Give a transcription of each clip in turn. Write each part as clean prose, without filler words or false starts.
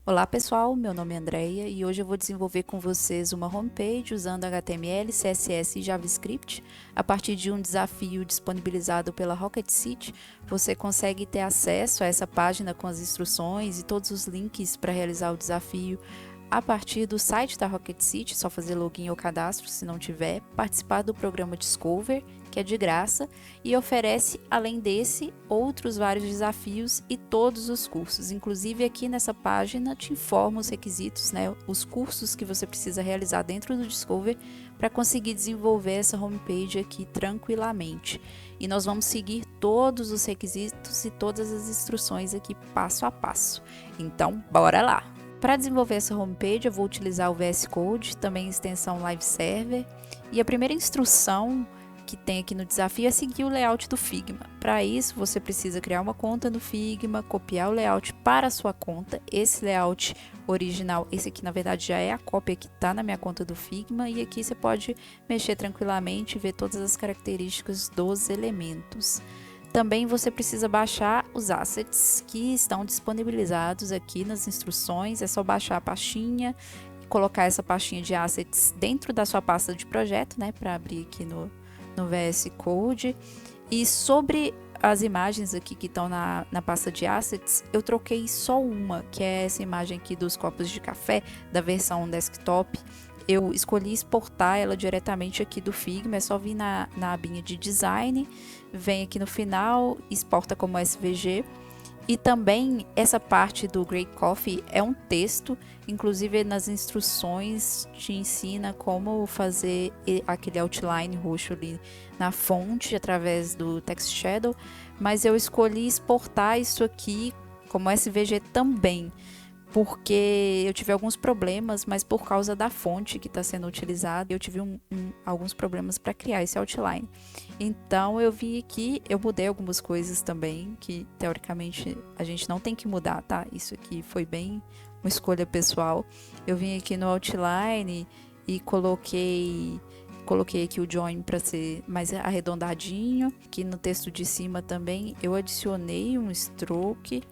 Olá pessoal, meu nome é Andreia e hoje eu vou desenvolver com vocês uma homepage usando HTML, CSS e JavaScript. A partir de um desafio disponibilizado pela Rocket City, você consegue ter acesso a essa página com as instruções e todos os links para realizar o desafio a partir do site da Rocket City, só fazer login ou cadastro se não tiver, participar do programa Discover, que é de graça, e oferece, além desse, outros vários desafios e todos os cursos. Inclusive aqui nessa página te informa os requisitos, né, os cursos que você precisa realizar dentro do Discover para conseguir desenvolver essa homepage aqui tranquilamente. E nós vamos seguir todos os requisitos e todas as instruções aqui passo a passo. Então, bora lá! Para desenvolver essa homepage, eu vou utilizar o VS Code, também a extensão Live Server. E a primeira instrução que tem aqui no desafio é seguir o layout do Figma. Para isso, você precisa criar uma conta no Figma, copiar o layout para a sua conta. Esse layout original, esse aqui na verdade já é a cópia que está na minha conta do Figma. E aqui você pode mexer tranquilamente e ver todas as características dos elementos. Também você precisa baixar os assets que estão disponibilizados aqui nas instruções. É só baixar a pastinha e colocar essa pastinha de assets dentro da sua pasta de projeto, né, para abrir aqui no VS Code. E sobre as imagens aqui que estão na pasta de assets, eu troquei só uma, que é essa imagem aqui dos copos de café da versão desktop. Eu escolhi exportar ela diretamente aqui do Figma, é só vir na abinha de design, vem aqui no final, exporta como SVG. E também essa parte do Great Coffee é um texto, inclusive nas instruções te ensina como fazer aquele outline roxo ali na fonte através do Text Shadow, mas eu escolhi exportar isso aqui como SVG também, porque eu tive alguns problemas, mas por causa da fonte que está sendo utilizada, eu tive alguns problemas para criar esse outline. Então eu vim aqui, eu mudei algumas coisas também, que teoricamente a gente não tem que mudar, tá? Isso aqui foi bem uma escolha pessoal. Eu vim aqui no outline e coloquei aqui o join para ser mais arredondadinho. Aqui no texto de cima também eu adicionei um stroke,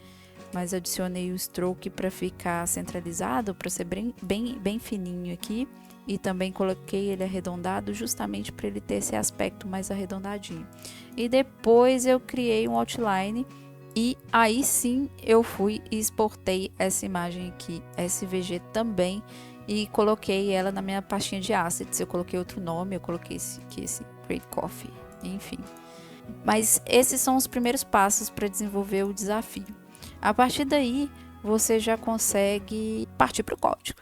mas adicionei o stroke para ficar centralizado, para ser bem fininho aqui. E também coloquei ele arredondado justamente para ele ter esse aspecto mais arredondadinho. E depois eu criei um outline e aí sim eu fui e exportei essa imagem aqui, SVG também, e coloquei ela na minha pastinha de assets. Eu coloquei outro nome, eu coloquei esse Great Coffee, enfim. Mas esses são os primeiros passos para desenvolver o desafio. A partir daí, você já consegue partir para o código.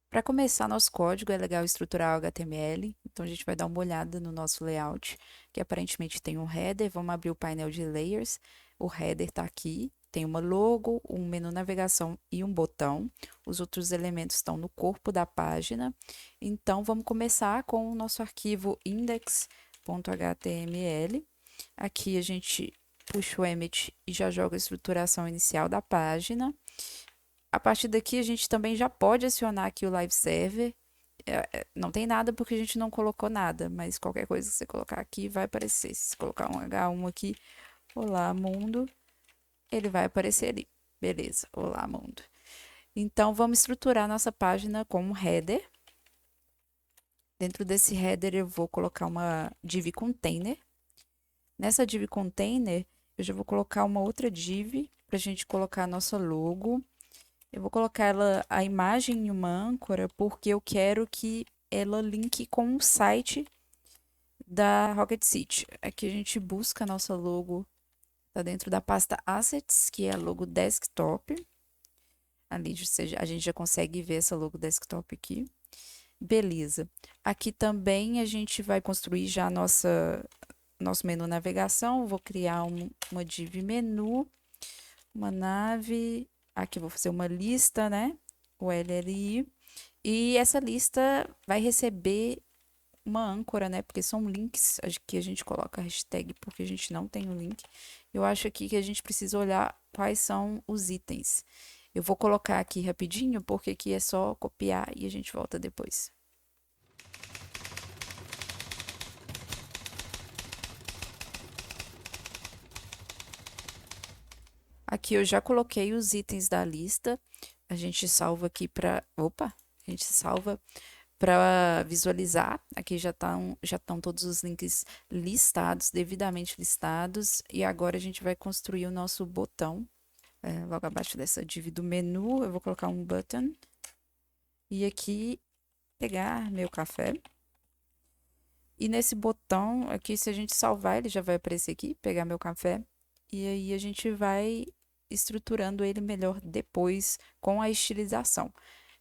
Para começar nosso código, é legal estruturar o HTML. Então, a gente vai dar uma olhada no nosso layout, que aparentemente tem um header. Vamos abrir o painel de layers. O header está aqui. Tem uma logo, um menu navegação e um botão. Os outros elementos estão no corpo da página. Então, vamos começar com o nosso arquivo index.html. Aqui a gente puxa o emmet e já joga a estruturação inicial da página. A partir daqui a gente também já pode acionar aqui o Live Server. Não tem nada porque a gente não colocou nada, mas qualquer coisa que você colocar aqui vai aparecer. Se você colocar um H1 aqui, olá mundo, ele vai aparecer ali. Beleza, olá mundo. Então vamos estruturar nossa página com um header. Dentro desse header eu vou colocar uma div container. Nessa div container, eu já vou colocar uma outra div para a gente colocar a nossa logo. Eu vou colocar ela, a imagem em uma âncora, porque eu quero que ela linke com o site da Rocket City. Aqui a gente busca a nossa logo, tá dentro da pasta Assets, que é a logo desktop. Ali a gente já consegue ver essa logo desktop aqui. Beleza. Aqui também a gente vai construir já nosso menu navegação. Vou criar uma div menu, uma nave. Aqui vou fazer uma lista, né? O LLI. E essa lista vai receber uma âncora, né? Porque são links que a gente coloca a hashtag porque a gente não tem o link. Eu acho aqui que a gente precisa olhar quais são os itens. Eu vou colocar aqui rapidinho, porque aqui é só copiar e a gente volta depois. Aqui eu já coloquei os itens da lista. A gente salva aqui para, opa, a gente salva para visualizar. Aqui já estão todos os links listados, devidamente listados, e agora a gente vai construir o nosso botão. Logo abaixo dessa div do menu, eu vou colocar um button e aqui pegar meu café. E nesse botão aqui, se a gente salvar, ele já vai aparecer aqui, pegar meu café. E aí a gente vai estruturando ele melhor depois com a estilização.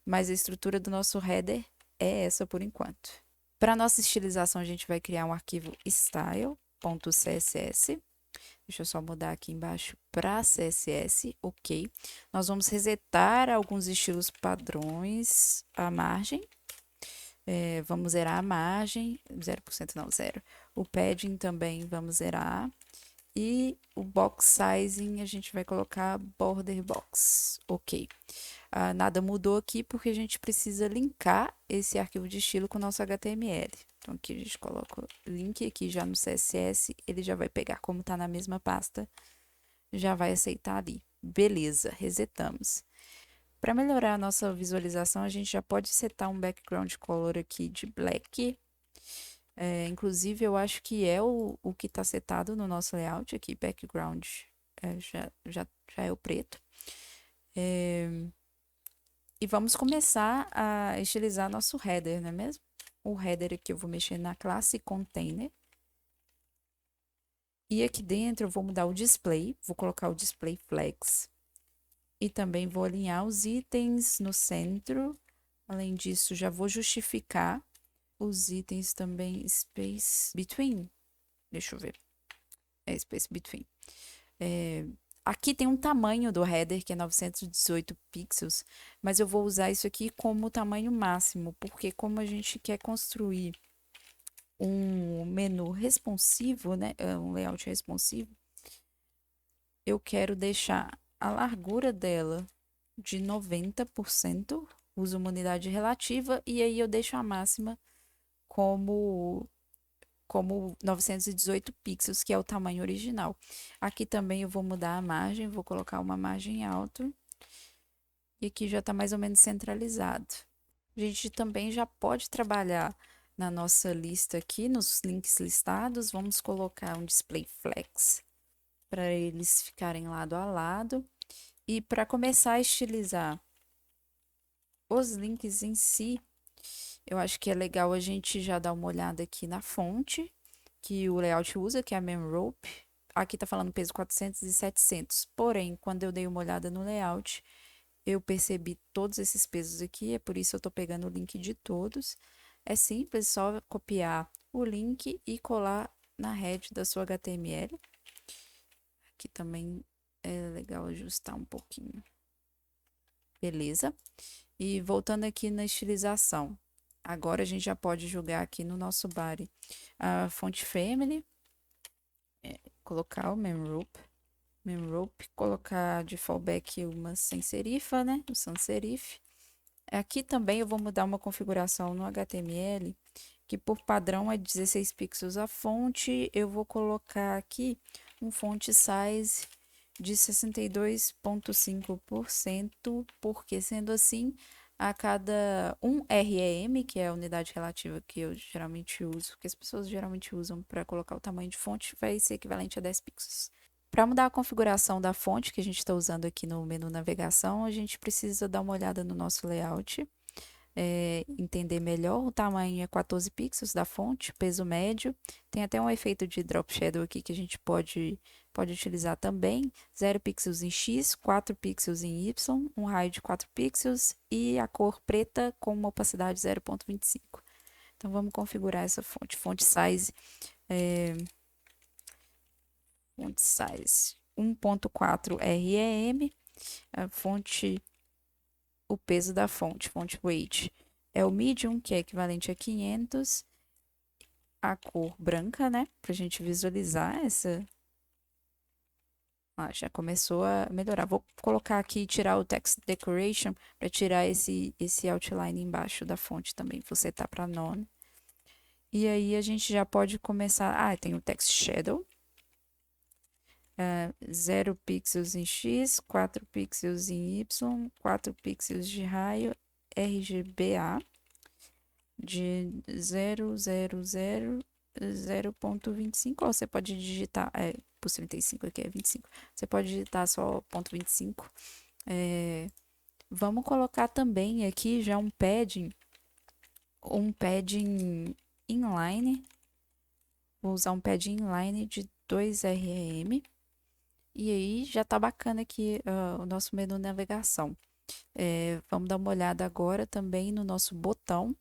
Mas a estrutura do nosso header é essa por enquanto. Para nossa estilização, a gente vai criar um arquivo style.css. Deixa eu só mudar aqui embaixo para CSS, ok. Nós vamos resetar alguns estilos padrões à margem. Vamos zerar a margem, 0% não, 0. O padding também vamos zerar. E o box sizing a gente vai colocar border box, ok. Nada mudou aqui porque a gente precisa linkar esse arquivo de estilo com o nosso HTML. Então aqui a gente coloca o link aqui já no CSS, ele já vai pegar como está na mesma pasta, já vai aceitar ali. Beleza, resetamos. Para melhorar a nossa visualização, a gente já pode setar um background color aqui de black. Inclusive, eu acho que é o que está setado no nosso layout aqui, background já é o preto. E vamos começar a estilizar nosso header, não é mesmo? O header aqui eu vou mexer na classe container. E aqui dentro eu vou mudar o display, vou colocar o display flex. E também vou alinhar os itens no centro. Além disso, já vou justificar os itens também space between. Deixa eu ver. Space between. Aqui tem um tamanho do header que é 918 pixels, mas eu vou usar isso aqui como tamanho máximo, porque como a gente quer construir um menu responsivo, né, um layout responsivo, eu quero deixar a largura dela de 90%, uso uma unidade relativa, e aí eu deixo a máxima como 918 pixels, que é o tamanho original. Aqui também eu vou mudar a margem, vou colocar uma margem alta. E aqui já está mais ou menos centralizado. A gente também já pode trabalhar na nossa lista aqui, nos links listados. Vamos colocar um display flex para eles ficarem lado a lado. E para começar a estilizar os links em si, eu acho que é legal a gente já dar uma olhada aqui na fonte que o layout usa, que é a Memrope. Aqui tá falando peso 400 e 700. Porém, quando eu dei uma olhada no layout, eu percebi todos esses pesos aqui, é por isso eu tô pegando o link de todos. É simples, só copiar o link e colar na head da sua HTML. Aqui também é legal ajustar um pouquinho. Beleza? E voltando aqui na estilização. Agora a gente já pode jogar aqui no nosso body a fonte family, colocar o memrope, colocar de fallback uma sans serifa, né? O sans serif. Aqui também eu vou mudar uma configuração no HTML, que por padrão é 16 pixels a fonte. Eu vou colocar aqui um font size de 62,5%, porque sendo assim, a cada 1 REM, que é a unidade relativa que eu geralmente uso, que as pessoas geralmente usam para colocar o tamanho de fonte, vai ser equivalente a 10 pixels. Para mudar a configuração da fonte que a gente está usando aqui no menu navegação, a gente precisa dar uma olhada no nosso layout, entender melhor. O tamanho é 14 pixels da fonte, peso médio. Tem até um efeito de drop shadow aqui que a gente pode utilizar também. 0 pixels em X, 4 pixels em Y, um raio de 4 pixels e a cor preta com uma opacidade 0,25. Então vamos configurar essa fonte. Font size 1.4 REM, a fonte, o peso da fonte weight é o medium, que é equivalente a 500, a cor branca, né, pra gente visualizar essa. Já começou a melhorar. Vou colocar aqui, tirar o text decoration para tirar esse outline embaixo da fonte também, vou setar para none. E aí a gente já pode começar, tem o text shadow. 0 pixels em X, 4 pixels em Y, 4 pixels de raio RGBA de 0,0,0,0,25. Ou você pode digitar, por 35 aqui é 25. Você pode digitar só ponto 25. Vamos colocar também aqui já um padding inline. Vou usar um padding inline de 2 rm. E aí já tá bacana aqui o nosso menu navegação. Vamos dar uma olhada agora também no nosso botão.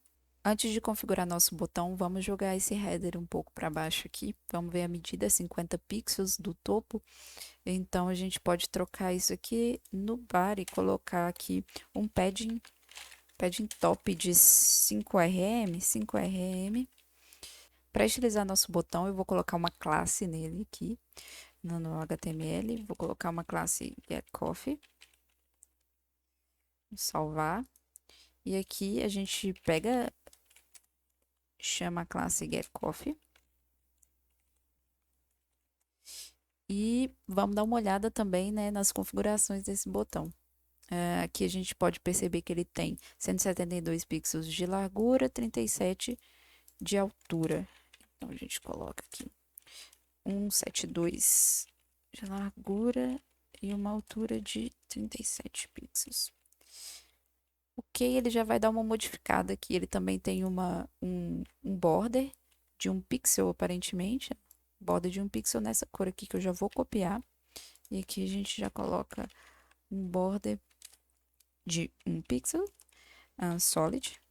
Antes de configurar nosso botão, vamos jogar esse header um pouco para baixo aqui. Vamos ver a medida, 50 pixels do topo. Então, a gente pode trocar isso aqui no bar e colocar aqui um padding top de 5 rm, 5 rm. Para estilizar nosso botão, eu vou colocar uma classe nele aqui, no HTML. Vou colocar uma classe getCoffee. Vou salvar. E aqui a gente chama a classe getCoffee. E vamos dar uma olhada também, né, nas configurações desse botão. Aqui a gente pode perceber que ele tem 172 pixels de largura, 37 de altura. Então a gente coloca aqui 172 de largura e uma altura de 37 pixels. Ok, ele já vai dar uma modificada aqui. Ele também tem um border de 1 pixel, aparentemente. Border de 1 pixel nessa cor aqui que eu já vou copiar. E aqui a gente já coloca um border de 1 pixel, solid,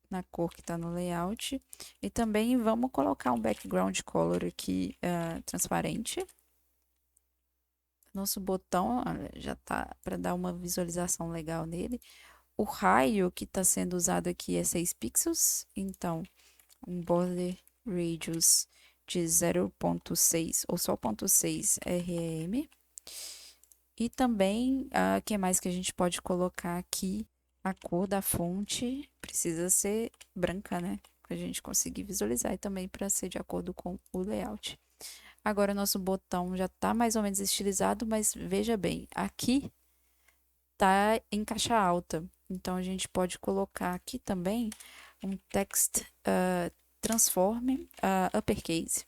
na cor que está no layout. E também vamos colocar um background color aqui transparente. Nosso botão já tá para dar uma visualização legal nele. O raio que está sendo usado aqui é 6 pixels, então um border radius de 0,6 ou só 0,6 rm. E também, o que mais que a gente pode colocar aqui? A cor da fonte precisa ser branca, né? Para a gente conseguir visualizar e também para ser de acordo com o layout. Agora, nosso botão já está mais ou menos estilizado, mas veja bem, aqui tá em caixa alta. Então, a gente pode colocar aqui também um text transform uppercase.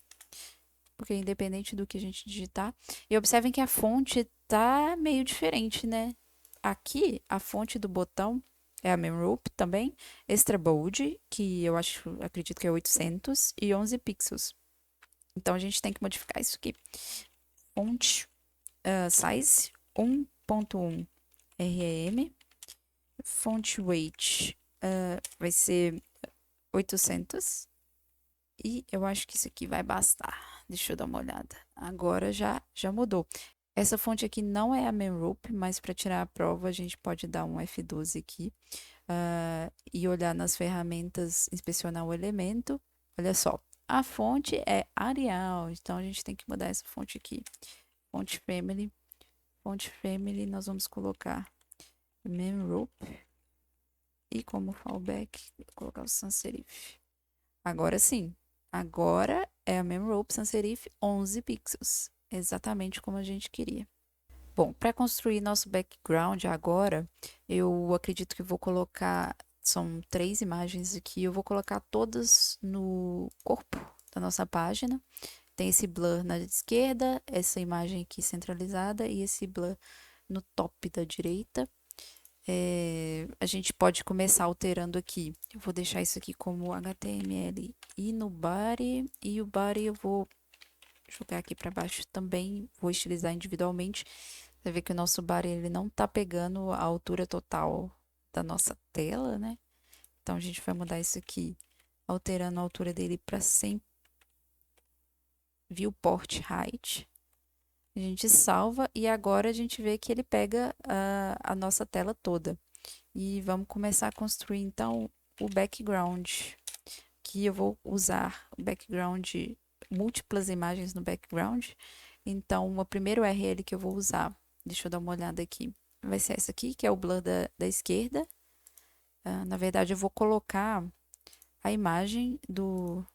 Porque independente do que a gente digitar. E observem que a fonte tá meio diferente, né? Aqui, a fonte do botão é a Memrope também. Extra bold, que eu acredito que é 811 pixels. Então, a gente tem que modificar isso aqui. Font size 1.1 rm. Font weight vai ser 800. E eu acho que isso aqui vai bastar. Deixa eu dar uma olhada. Agora já mudou. Essa fonte aqui não é a Memrope, mas para tirar a prova a gente pode dar um F12 aqui e olhar nas ferramentas, inspecionar o elemento. Olha só, a fonte é Arial, então a gente tem que mudar essa fonte aqui. Fonte family, nós vamos colocar Memrope e como fallback, vou colocar o sans serif. Agora sim, agora é a Memrope sans serif 11 pixels, exatamente como a gente queria. Bom, para construir nosso background agora, eu acredito que vou colocar, são 3 imagens aqui, eu vou colocar todas no corpo da nossa página. Tem esse blur na esquerda, essa imagem aqui centralizada e esse blur no top da direita. A gente pode começar alterando aqui. Eu vou deixar isso aqui como HTML e no body, e o body eu vou jogar aqui para baixo também, vou estilizar individualmente. Você vê que o nosso body ele não tá pegando a altura total da nossa tela, né? Então a gente vai mudar isso aqui, alterando a altura dele para 100 viewport height. A gente salva e agora a gente vê que ele pega a nossa tela toda. E vamos começar a construir então o background. Que eu vou usar o background, múltiplas imagens no background. Então, o primeiro URL que eu vou usar, deixa eu dar uma olhada aqui, vai ser essa aqui, que é o blur da esquerda. Na verdade, eu vou colocar a imagem do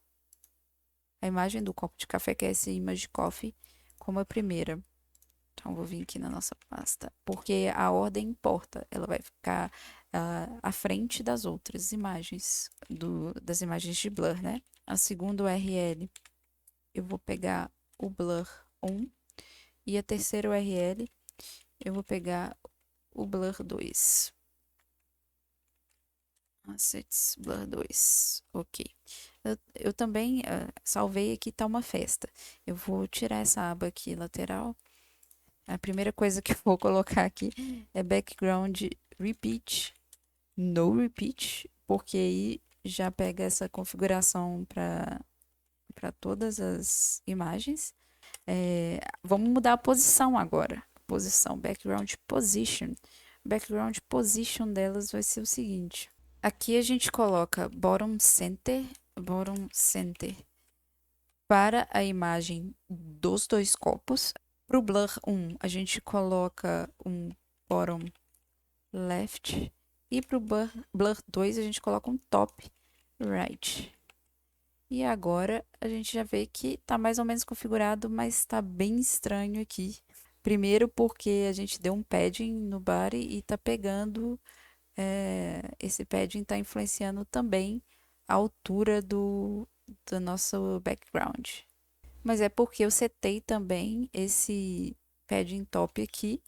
copo de café, que é esse image coffee, como a primeira. Então, vou vir aqui na nossa pasta, porque a ordem importa. Ela vai ficar à frente das outras imagens, das imagens de blur, né? A segunda URL, eu vou pegar o blur 1. E a terceira URL, eu vou pegar o blur 2. Assets blur 2. Ok. Eu também salvei aqui, tá uma festa. Eu vou tirar essa aba aqui lateral. A primeira coisa que eu vou colocar aqui é background repeat, no repeat, porque aí já pega essa configuração para todas as imagens. Vamos mudar a posição agora. Posição, background position. Background position delas vai ser o seguinte. Aqui a gente coloca bottom center para a imagem dos dois copos. Para o blur 1, a gente coloca um bottom left. E para o blur 2, a gente coloca um top right. E agora a gente já vê que está mais ou menos configurado, mas está bem estranho aqui. Primeiro porque a gente deu um padding no body e está pegando, esse padding está influenciando também a altura do nosso background. Mas é porque eu setei também esse padding top aqui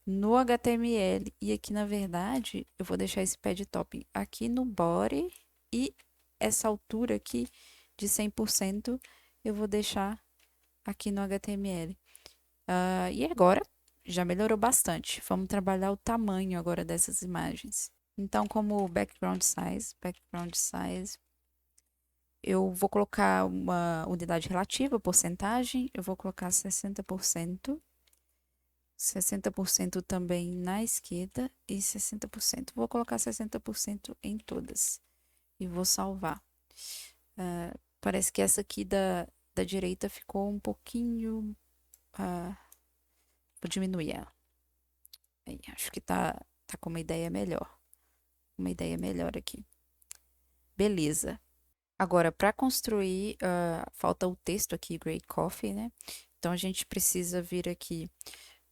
no HTML. E aqui, na verdade, eu vou deixar esse pad top aqui no body e essa altura aqui de 100% eu vou deixar aqui no HTML. E agora já melhorou bastante. Vamos trabalhar o tamanho agora dessas imagens. Então, como background size, eu vou colocar uma unidade relativa, porcentagem, eu vou colocar 60%. 60% também na esquerda e 60%. Vou colocar 60% em todas e vou salvar. Parece que essa aqui da direita ficou um pouquinho. Vou diminuir ela. Aí, acho que tá com uma ideia melhor. Uma ideia melhor aqui. Beleza. Agora, para construir, falta o texto aqui, Great Coffee, né? Então, a gente precisa vir aqui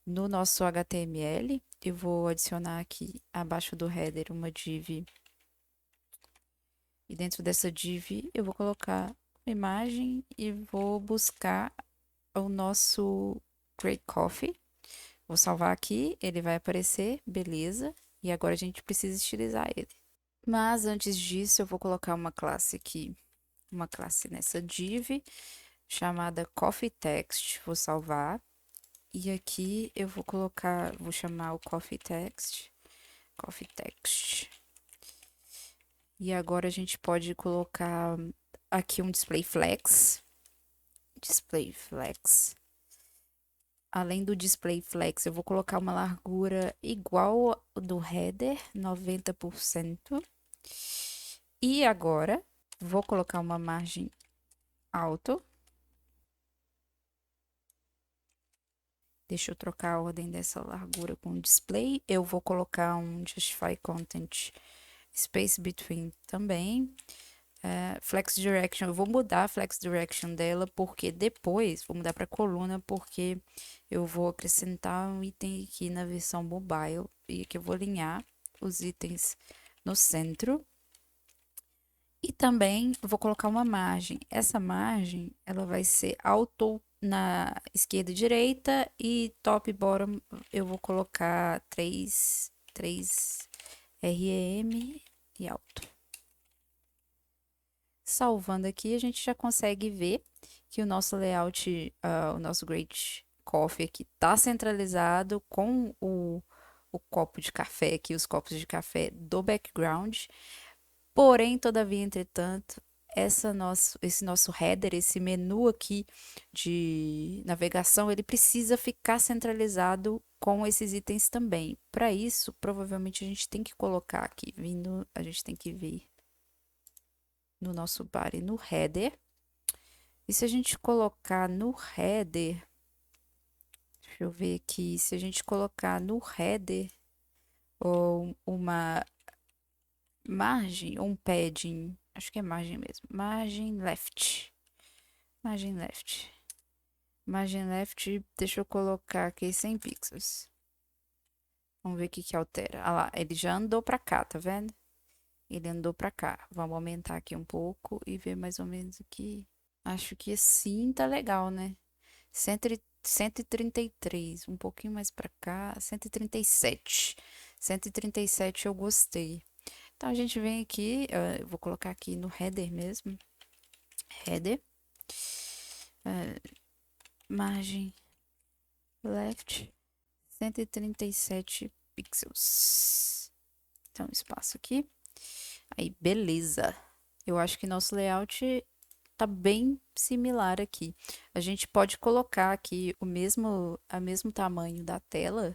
no nosso HTML. Eu vou adicionar aqui abaixo do header uma div. E dentro dessa div eu vou colocar uma imagem e vou buscar o nosso Great Coffee. Vou salvar aqui, ele vai aparecer, beleza. E agora a gente precisa estilizar ele. Mas antes disso, eu vou colocar uma classe aqui, uma classe nessa div chamada Coffee Text. Vou salvar. E aqui eu vou colocar, vou chamar o Coffee Text. E agora a gente pode colocar aqui um display flex. Além do display flex, eu vou colocar uma largura igual do header, 90%. E agora, vou colocar uma margem alto. Deixa eu trocar a ordem dessa largura com o display. Eu vou colocar um justify content space between também. Flex direction, eu vou mudar a flex direction dela, porque depois, vou mudar para coluna, porque eu vou acrescentar um item aqui na versão mobile, e aqui eu vou alinhar os itens no centro. E também vou colocar uma margem. Essa margem, ela vai ser auto na esquerda e direita, e top e bottom eu vou colocar 3 rem e alto. Salvando aqui, a gente já consegue ver que o nosso layout, o nosso Great Coffee aqui está centralizado com o copo de café aqui, os copos de café do background. Porém, todavia, entretanto, esse nosso header, esse menu aqui de navegação, ele precisa ficar centralizado com esses itens também. Para isso, provavelmente a gente tem que colocar aqui, a gente tem que vir no nosso body, no header. E se a gente colocar no header, deixa eu ver aqui, se a gente colocar no header ou uma margem, ou um padding, acho que é margem mesmo, margem left. Margin left, deixa eu colocar aqui 100 pixels. Vamos ver o que que altera. Ah lá, ele já andou pra cá, tá vendo? Ele andou pra cá. Vamos aumentar aqui um pouco e ver mais ou menos aqui. Acho que assim tá legal, né? 133, um pouquinho mais pra cá, 137. 137 eu gostei. Então a gente vem aqui, eu vou colocar aqui no header mesmo. Header. Margem left 137 pixels. Então, espaço aqui. Aí, beleza. Eu acho que nosso layout tá bem similar aqui. A gente pode colocar aqui o mesmo tamanho da tela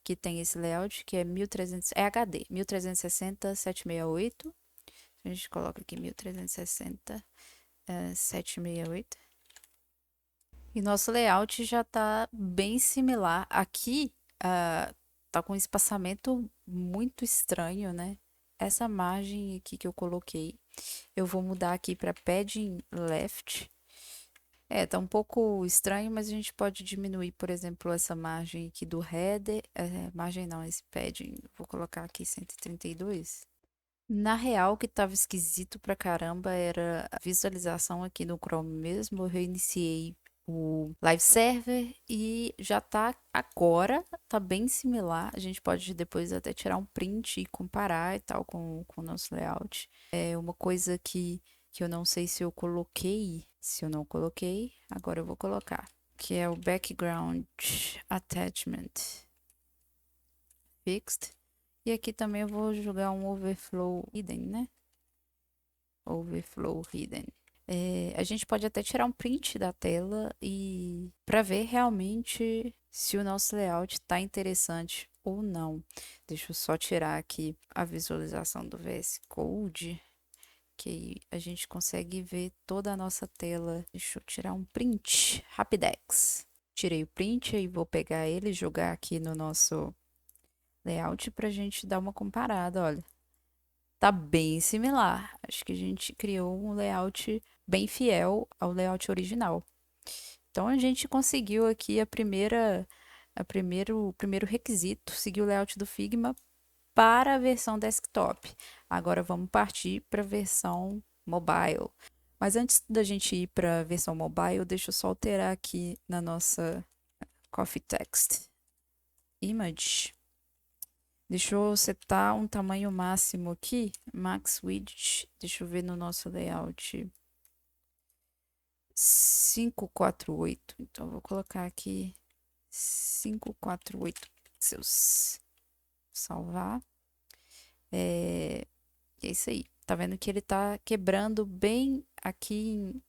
que tem esse layout, que é 1300, é HD, 1360 768. A gente coloca aqui 1360 768. E nosso layout já tá bem similar. Aqui, tá com um espaçamento muito estranho, né? Essa margem aqui que eu coloquei, eu vou mudar aqui para padding left. É, tá um pouco estranho, mas a gente pode diminuir, por exemplo, essa margem aqui do header. Margem não, esse padding. Vou colocar aqui 132. Na real, o que tava esquisito pra caramba era a visualização aqui no Chrome mesmo. Eu reiniciei o Live Server e já tá agora, tá bem similar. A gente pode depois até tirar um print e comparar e tal com o nosso layout. É uma coisa que eu não sei se eu coloquei. Se eu não coloquei, agora eu vou colocar. Que é o Background Attachment Fixed. E aqui também eu vou jogar um Overflow Hidden, né? Overflow Hidden. A gente pode até tirar um print da tela e para ver realmente se o nosso layout está interessante ou não. Deixa eu só tirar aqui a visualização do VS Code, que aí a gente consegue ver toda a nossa tela. Deixa eu tirar um print, Rapidex. Tirei o print e vou pegar ele e jogar aqui no nosso layout para a gente dar uma comparada, olha. Tá bem similar. Acho que a gente criou um layout bem fiel ao layout original. Então a gente conseguiu aqui o primeiro requisito, seguir o layout do Figma para a versão desktop. Agora vamos partir para a versão mobile. Mas antes da gente ir para a versão mobile, deixa eu só alterar aqui na nossa Coffee Text Image. Deixa eu setar um tamanho máximo aqui. Max Width. Deixa eu ver no nosso layout. 548. Então, eu vou colocar aqui 548 pixels. Salvar. E é isso aí. Tá vendo que ele tá quebrando bem aqui em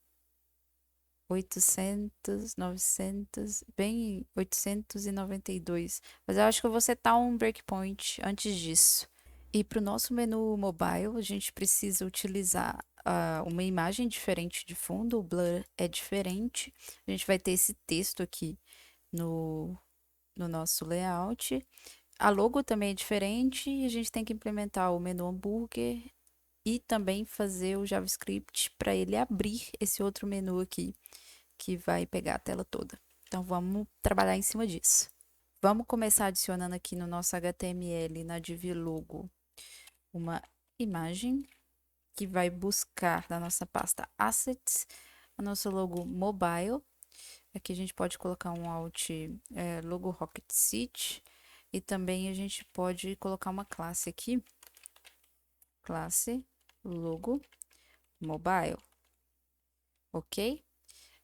800, 900, bem 892. Mas eu acho que eu vou setar um breakpoint antes disso. E para o nosso menu mobile, a gente precisa utilizar uma imagem diferente de fundo, o blur é diferente. A gente vai ter esse texto aqui no nosso layout. A logo também é diferente e a gente tem que implementar o menu hambúrguer e também fazer o JavaScript para ele abrir esse outro menu aqui, que vai pegar a tela toda. Então vamos trabalhar em cima disso. Vamos começar adicionando aqui no nosso HTML, na div logo, uma imagem que vai buscar na nossa pasta Assets, a nossa logo mobile. Aqui a gente pode colocar um alt logo Rocket City e também a gente pode colocar uma classe aqui, classe logo mobile, ok?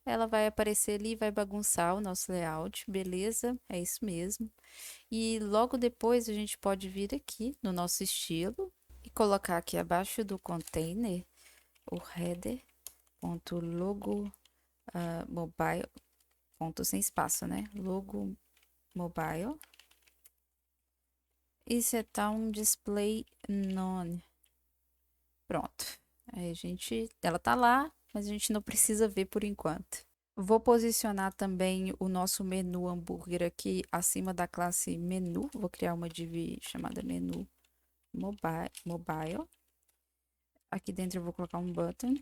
Ela vai aparecer ali, vai bagunçar o nosso layout, beleza? É isso mesmo. E logo depois a gente pode vir aqui no nosso estilo e colocar aqui abaixo do container o header ponto logo mobile ponto sem espaço, né? Logo mobile e setar um display none. Pronto. Aí ela tá lá, mas a gente não precisa ver por enquanto. Vou posicionar também o nosso menu hambúrguer aqui acima da classe menu. Vou criar uma div chamada menu mobile. Aqui dentro eu vou colocar um button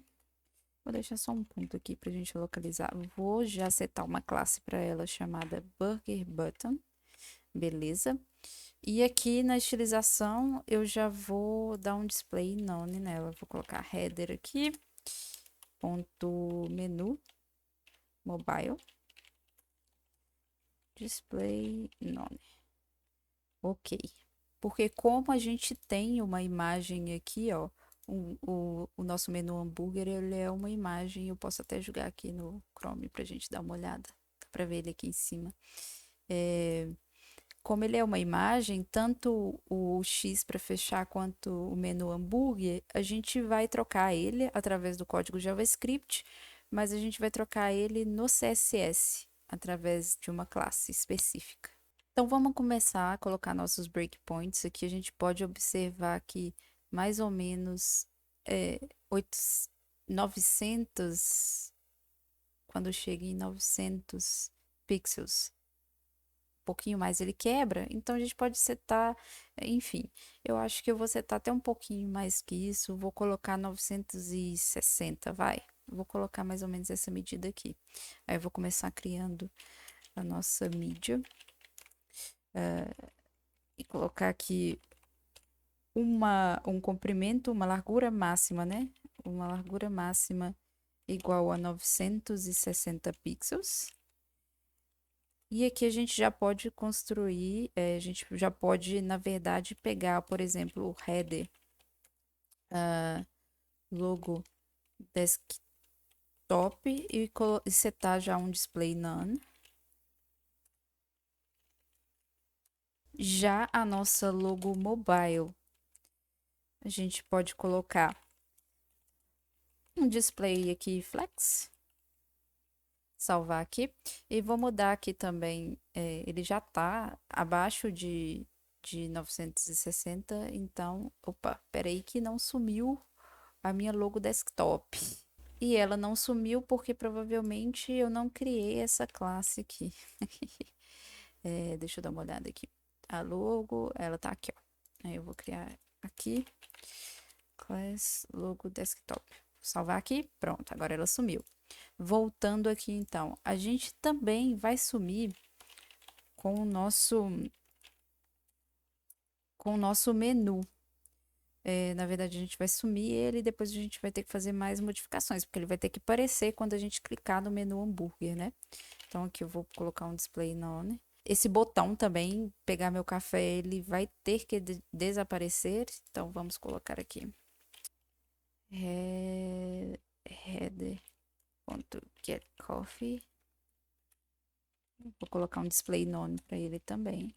Vou deixar só um ponto aqui para a gente localizar. Vou já setar uma classe para ela chamada Burger Button. Beleza. E aqui na estilização eu já vou dar um display none nela. Vou colocar header aqui, ponto menu, mobile, display none. Ok. Porque como a gente tem uma imagem aqui, ó, o nosso menu hambúrguer, ele é uma imagem, eu posso até jogar aqui no Chrome pra gente dar uma olhada, para ver ele aqui em cima. Como ele é uma imagem, tanto o X para fechar quanto o menu hambúrguer, a gente vai trocar ele através do código JavaScript, mas a gente vai trocar ele no CSS através de uma classe específica. Então vamos começar a colocar nossos breakpoints. Aqui a gente pode observar que mais ou menos 8, 900, quando chega em 900 pixels, um pouquinho mais ele quebra, então a gente pode setar, enfim, eu acho que eu vou setar até um pouquinho mais que isso, vou colocar 960, vai. Vou colocar mais ou menos essa medida aqui. Aí eu vou começar criando a nossa mídia. E colocar aqui um comprimento, uma largura máxima, né? Uma largura máxima igual a 960 pixels. E aqui a gente já pode construir, a gente já pode, na verdade, pegar, por exemplo, o header, logo desktop e setar já um display none. Já a nossa logo mobile, a gente pode colocar um display aqui flex, salvar aqui, e vou mudar aqui também, ele já tá abaixo de 960, então, opa, peraí que não sumiu a minha logo desktop. E ela não sumiu porque provavelmente eu não criei essa classe aqui. Deixa eu dar uma olhada aqui. A logo, ela tá aqui, ó. Aí eu vou criar aqui, class logo desktop. Vou salvar aqui, pronto, agora ela sumiu. Voltando aqui então, a gente também vai sumir com o nosso menu. Na verdade, a gente vai sumir ele e depois a gente vai ter que fazer mais modificações, porque ele vai ter que aparecer quando a gente clicar no menu hambúrguer, né? Então aqui eu vou colocar um display none. Esse botão também, pegar meu café, ele vai ter que desaparecer. Então vamos colocar aqui. Header.getCoffee. Vou colocar um display none para ele também.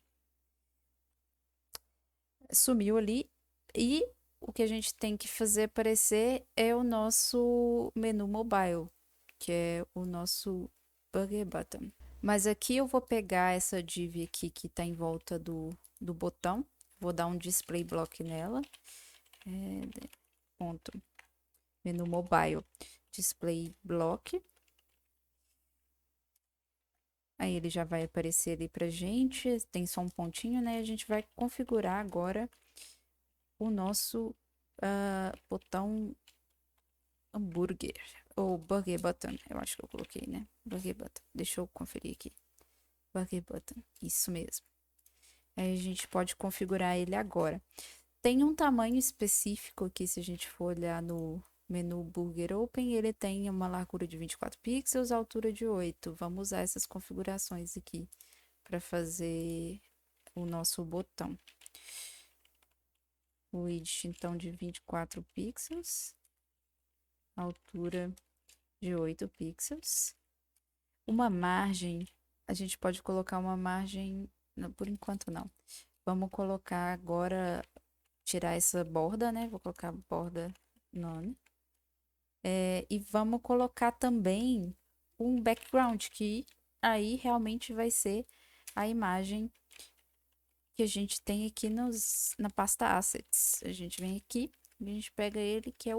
Sumiu ali. E o que a gente tem que fazer aparecer é o nosso menu mobile, que é o nosso Burger Button. Mas aqui eu vou pegar essa div aqui que está em volta do botão, vou dar um display block nela, ponto, menu mobile, display block. Aí ele já vai aparecer ali pra gente, tem só um pontinho, né? A gente vai configurar agora o nosso botão hambúrguer, ou burger button, eu acho que eu coloquei, né? Burger button, deixa eu conferir aqui. Burger button, isso mesmo. Aí a gente pode configurar ele agora. Tem um tamanho específico aqui, se a gente for olhar no menu Burger Open, ele tem uma largura de 24 pixels, altura de 8. Vamos usar essas configurações aqui para fazer o nosso botão. O width, então, de 24 pixels, altura de 8 pixels. Uma margem, a gente pode colocar uma margem, não, por enquanto não. Vamos colocar agora, tirar essa borda, né? Vou colocar borda none. E vamos colocar também um background, que aí realmente vai ser a imagem que a gente tem aqui na pasta Assets. A gente vem aqui, a gente pega ele, que é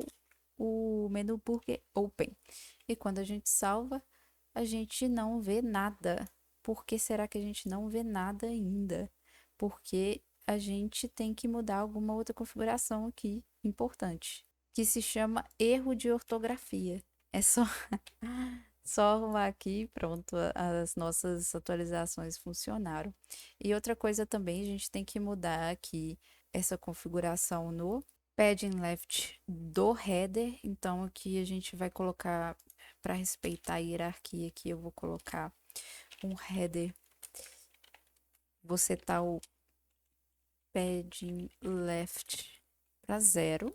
o menu Burger Open. E quando a gente salva, a gente não vê nada. Por que será que a gente não vê nada ainda? Porque a gente tem que mudar alguma outra configuração aqui importante, que se chama erro de ortografia. É só, só arrumar aqui, pronto, as nossas atualizações funcionaram. E outra coisa também, a gente tem que mudar aqui essa configuração no padding left do header. Então aqui a gente vai colocar, para respeitar a hierarquia aqui, eu vou colocar um header, vou setar o padding left para 0.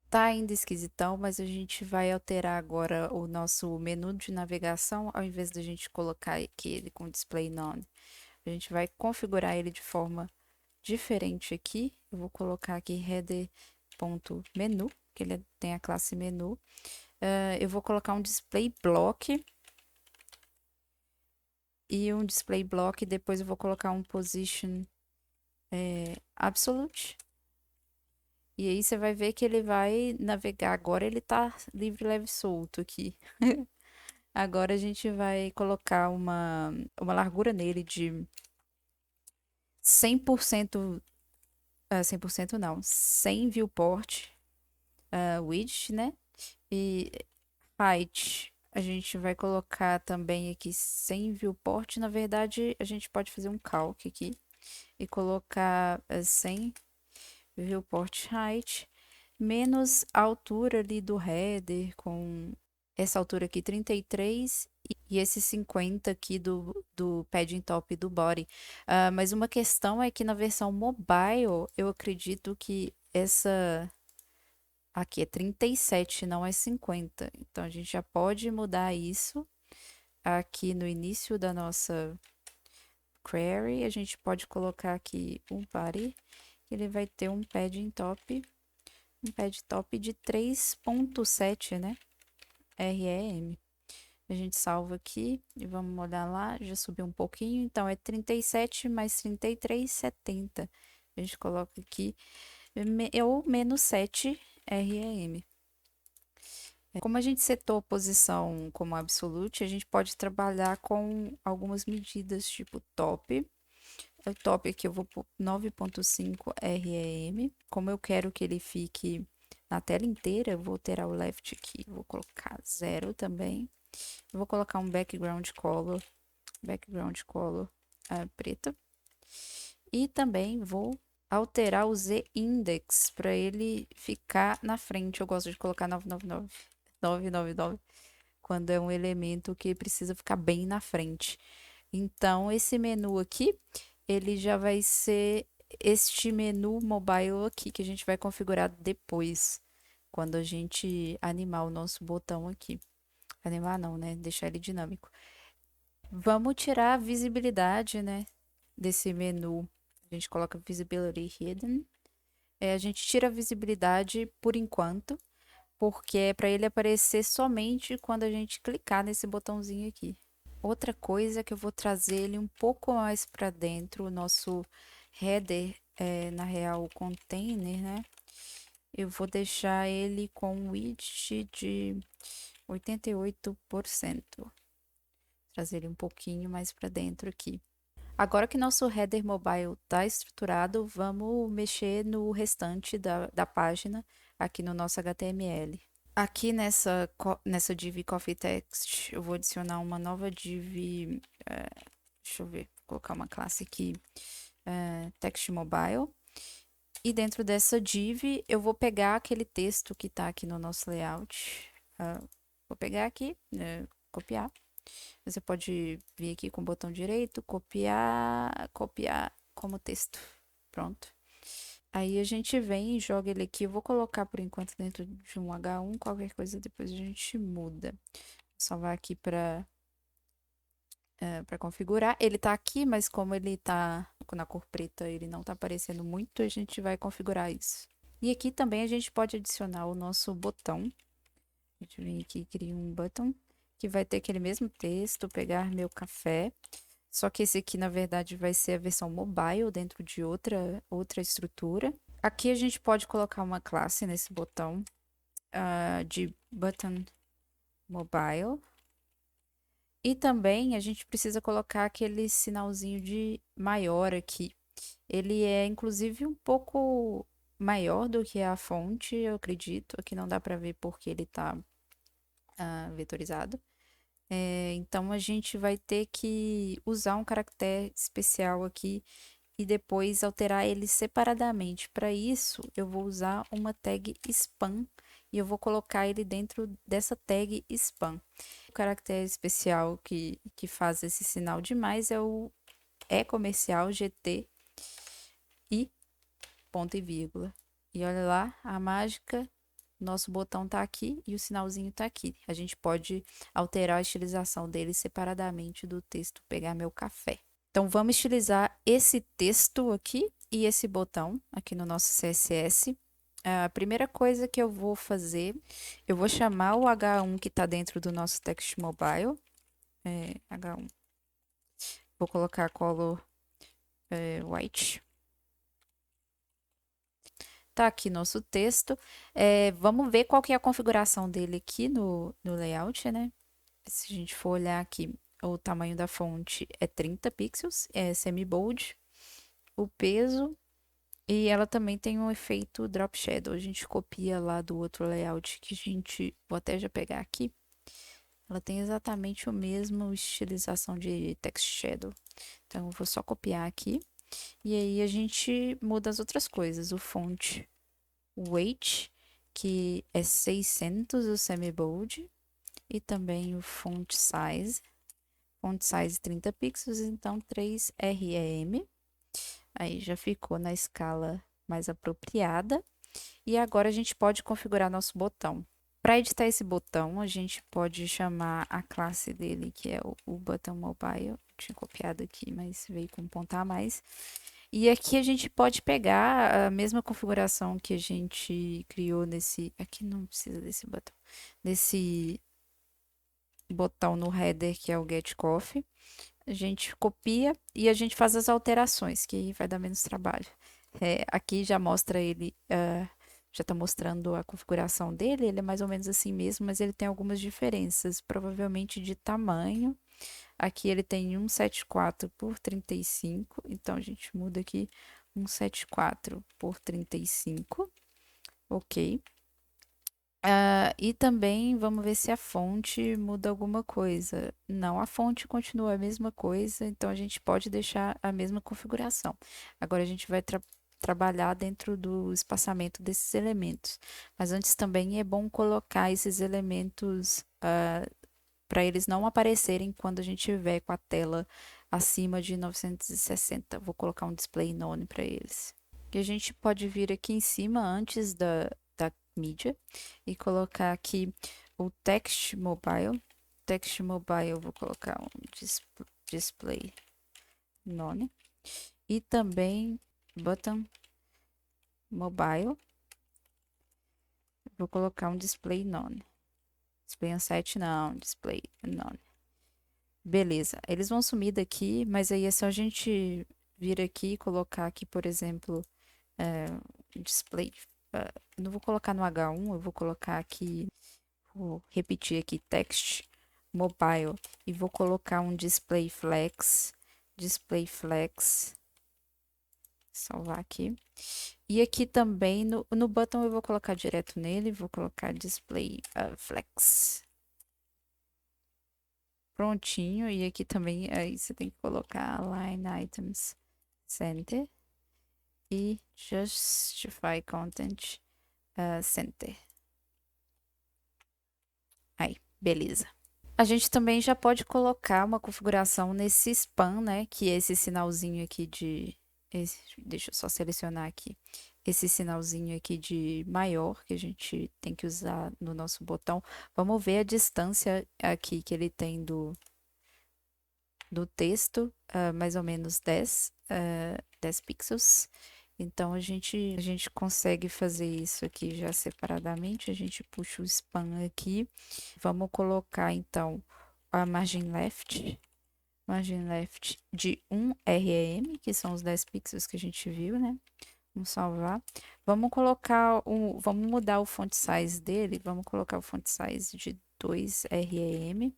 Tá ainda esquisitão, mas a gente vai alterar agora o nosso menu de navegação, ao invés da gente colocar aqui ele com display none. A gente vai configurar ele de forma diferente aqui. Eu vou colocar aqui header.menu, que ele tem a classe menu. Eu vou colocar um display block e um display block, depois eu vou colocar um position absolute. E aí você vai ver que ele vai navegar. Agora ele tá livre, leve, solto aqui. Agora a gente vai colocar uma largura nele de 100%, 100% não, 100 viewport width, né? E height, a gente vai colocar também aqui 100 viewport. Na verdade, a gente pode fazer um calc aqui e colocar 100 viewport height menos a altura ali do header, com essa altura aqui 33 e esse 50 aqui do padding top do body. Mas uma questão é que na versão mobile, eu acredito que essa aqui é 37, não é 50. Então a gente já pode mudar isso aqui no início da nossa query. A gente pode colocar aqui um body, ele vai ter um padding top, um pad top de 3.7, né? REM. A gente salva aqui e vamos olhar lá, já subiu um pouquinho, então é 37 mais 33, 70. A gente coloca aqui, ou menos 7 REM. Como a gente setou a posição como absolute, a gente pode trabalhar com algumas medidas, tipo top. O top aqui eu vou pôr 9.5 REM. Como eu quero que ele fique na tela inteira, eu vou alterar o left aqui, vou colocar 0 também. Eu vou colocar um background color preta. E também vou alterar o z-index para ele ficar na frente. Eu gosto de colocar 999, 999, quando é um elemento que precisa ficar bem na frente. Então, esse menu aqui, ele já vai ser este menu mobile aqui, que a gente vai configurar depois, quando a gente animar o nosso botão aqui. Animar não, né? Deixar ele dinâmico. Vamos tirar a visibilidade, né? Desse menu. A gente coloca Visibility Hidden. A gente tira a visibilidade por enquanto, porque é para ele aparecer somente quando a gente clicar nesse botãozinho aqui. Outra coisa que eu vou trazer ele um pouco mais para dentro, o nosso header, na real, o container, né? Eu vou deixar ele com width de 88%. Trazer ele um pouquinho mais para dentro aqui. Agora que nosso header mobile está estruturado, vamos mexer no restante da página aqui no nosso HTML. Aqui nessa div Coffee Text, eu vou adicionar uma nova div, deixa eu ver, vou colocar uma classe aqui, Text Mobile. E dentro dessa div, eu vou pegar aquele texto que está aqui no nosso layout. Vou pegar aqui, copiar. Você pode vir aqui com o botão direito, copiar, copiar como texto. Pronto. Aí a gente vem e joga ele aqui. Eu vou colocar por enquanto dentro de um H1, qualquer coisa depois a gente muda. Vou salvar aqui para configurar. Ele tá aqui, mas como ele tá na cor preta, ele não tá aparecendo muito, a gente vai configurar isso. E aqui também a gente pode adicionar o nosso botão. A gente vem aqui e cria um button, que vai ter aquele mesmo texto, pegar meu café. Só que esse aqui, na verdade, vai ser a versão mobile dentro de outra estrutura. Aqui a gente pode colocar uma classe nesse botão de button mobile. E também a gente precisa colocar aquele sinalzinho de maior aqui. Ele é, inclusive, um pouco maior do que a fonte, eu acredito. Aqui não dá para ver porque ele tá vetorizado. Então a gente vai ter que usar um caractere especial aqui e depois alterar ele separadamente. Para isso, eu vou usar uma tag spam e eu vou colocar ele dentro dessa tag spam. O caractere especial que faz esse sinal de mais é o comercial GT e ponto e vírgula. E olha lá, a mágica, nosso botão tá aqui e o sinalzinho tá aqui. A gente pode alterar a estilização dele separadamente do texto pegar meu café. Então vamos estilizar esse texto aqui e esse botão aqui no nosso CSS. A primeira coisa que eu vou fazer, eu vou chamar o H1 que está dentro do nosso text mobile. H1. Vou colocar color white. Tá aqui nosso texto. Vamos ver qual que é a configuração dele aqui no layout, né? Se a gente for olhar aqui, o tamanho da fonte é 30 pixels, é semi-bold. O peso, e ela também tem um efeito drop shadow. A gente copia lá do outro layout que a gente... Vou até já pegar aqui. Ela tem exatamente o mesmo estilização de text shadow. Então, eu vou só copiar aqui. E aí, a gente muda as outras coisas. O font weight, que é 600, o semi-bold. E também o font size. Font size 30 pixels, então 3 rem. Aí já ficou na escala mais apropriada. E agora a gente pode configurar nosso botão. Para editar esse botão, a gente pode chamar a classe dele, que é o button mobile. Eu tinha copiado aqui, mas veio com um ponto a mais. E aqui a gente pode pegar a mesma configuração que a gente criou nesse... Aqui não precisa desse botão. Nesse botão no header, que é o get coffee. A gente copia e a gente faz as alterações, que vai dar menos trabalho. Aqui já mostra ele, já está mostrando a configuração dele, ele é mais ou menos assim mesmo, mas ele tem algumas diferenças, provavelmente de tamanho. Aqui ele tem 174 por 35, então a gente muda aqui 174 por 35, ok. E também vamos ver se a fonte muda alguma coisa. Não, a fonte continua a mesma coisa, então a gente pode deixar a mesma configuração. Agora a gente vai trabalhar dentro do espaçamento desses elementos. Mas antes também é bom colocar esses elementos para eles não aparecerem quando a gente tiver com a tela acima de 960. Vou colocar um display none para eles. E a gente pode vir aqui em cima antes da mídia e colocar aqui o text mobile. Text mobile, eu vou colocar um display none. E também button mobile. Vou colocar um display none. Display unset não, display none. Beleza, eles vão sumir daqui, mas aí é só a gente vir aqui e colocar aqui, por exemplo, display. Não vou colocar no H1, eu vou colocar aqui, vou repetir aqui, text mobile, e vou colocar um display flex, salvar aqui. E aqui também, no button eu vou colocar direto nele, vou colocar display flex. Prontinho, e aqui também, aí você tem que colocar line items center e justify content center. Aí, beleza. A gente também já pode colocar uma configuração nesse span, né? Que é esse sinalzinho aqui de... deixa eu só selecionar aqui. Esse sinalzinho aqui de maior que a gente tem que usar no nosso botão. Vamos ver a distância aqui que ele tem do texto, mais ou menos 10 pixels. Então, a gente consegue fazer isso aqui já separadamente. A gente puxa o span aqui. Vamos colocar, então, a margem left de 1 rem, que são os 10 pixels que a gente viu, né? Vamos salvar. Vamos colocar vamos mudar o font size dele. Vamos colocar o font size de 2 rem.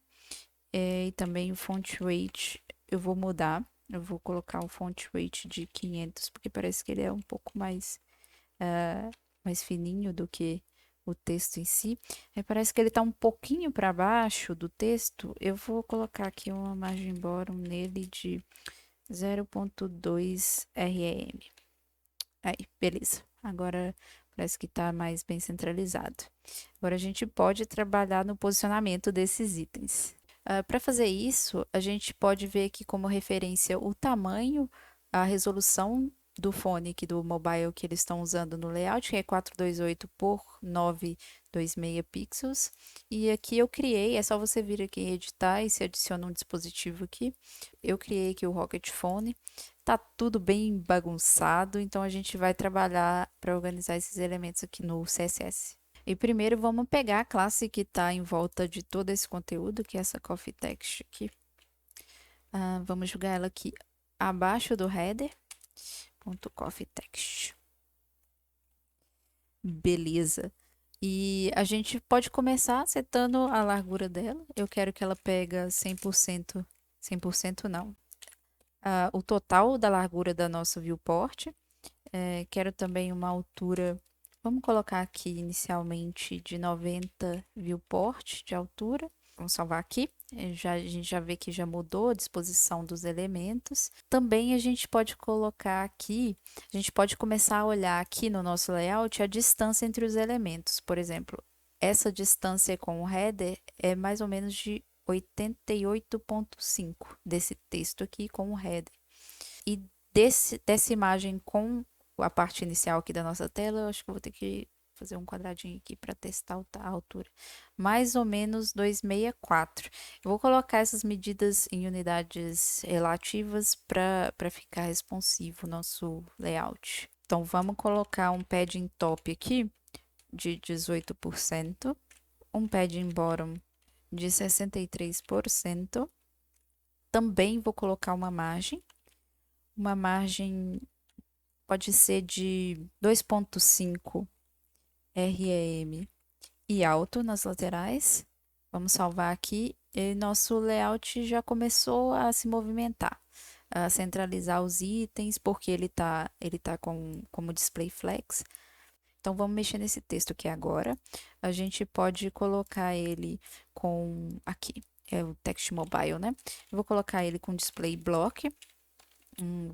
E também o font weight eu vou mudar. Eu vou colocar o font weight de 500, porque parece que ele é um pouco mais fininho do que o texto em si. Aí parece que ele está um pouquinho para baixo do texto. Eu vou colocar aqui uma margem bottom nele de 0,2 rem. Aí, beleza. Agora parece que está mais bem centralizado. Agora a gente pode trabalhar no posicionamento desses itens. Para fazer isso, a gente pode ver aqui como referência o tamanho, a resolução do fone aqui do mobile que eles estão usando no layout, que é 428 por 926 pixels. E aqui eu criei, é só você vir aqui em editar e se adiciona um dispositivo aqui. Eu criei aqui o Rocket Phone. Tá tudo bem bagunçado, então a gente vai trabalhar para organizar esses elementos aqui no CSS. E primeiro vamos pegar a classe que está em volta de todo esse conteúdo, que é essa Coffee Text aqui. Vamos jogar ela aqui abaixo do header, ponto .coffee text. Beleza. E a gente pode começar setando a largura dela. Eu quero que ela pega 100%, 100% não. O total da largura da nossa viewport. Quero também uma altura, vamos colocar aqui inicialmente de 90 viewport de altura. Vamos salvar aqui. A gente já vê que já mudou a disposição dos elementos. Também a gente pode colocar aqui, a gente pode começar a olhar aqui no nosso layout a distância entre os elementos. Por exemplo, essa distância com o header é mais ou menos de 88,5 desse texto aqui com o header. E dessa imagem com a parte inicial aqui da nossa tela, eu acho que eu vou ter que fazer um quadradinho aqui para testar a altura. Mais ou menos 264. Eu vou colocar essas medidas em unidades relativas para ficar responsivo o nosso layout. Então, vamos colocar um padding top aqui de 18%, um padding bottom de 63%. Também vou colocar uma margem pode ser de 2,5 rem e alto nas laterais. Vamos salvar aqui e nosso layout já começou a se movimentar, a centralizar os itens, porque ele tá como display flex. Então vamos mexer nesse texto aqui agora. A gente pode colocar ele com aqui, é o text mobile, né? Eu vou colocar ele com display block.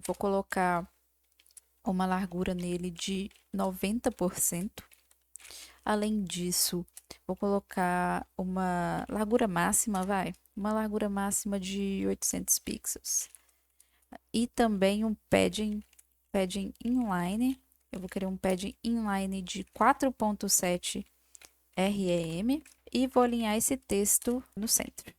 Vou colocar uma largura nele de 90%. Além disso, vou colocar uma largura máxima, uma largura máxima de 800 pixels. E também um padding inline. Eu vou querer um padding inline de 4,7 rem e vou alinhar esse texto no centro.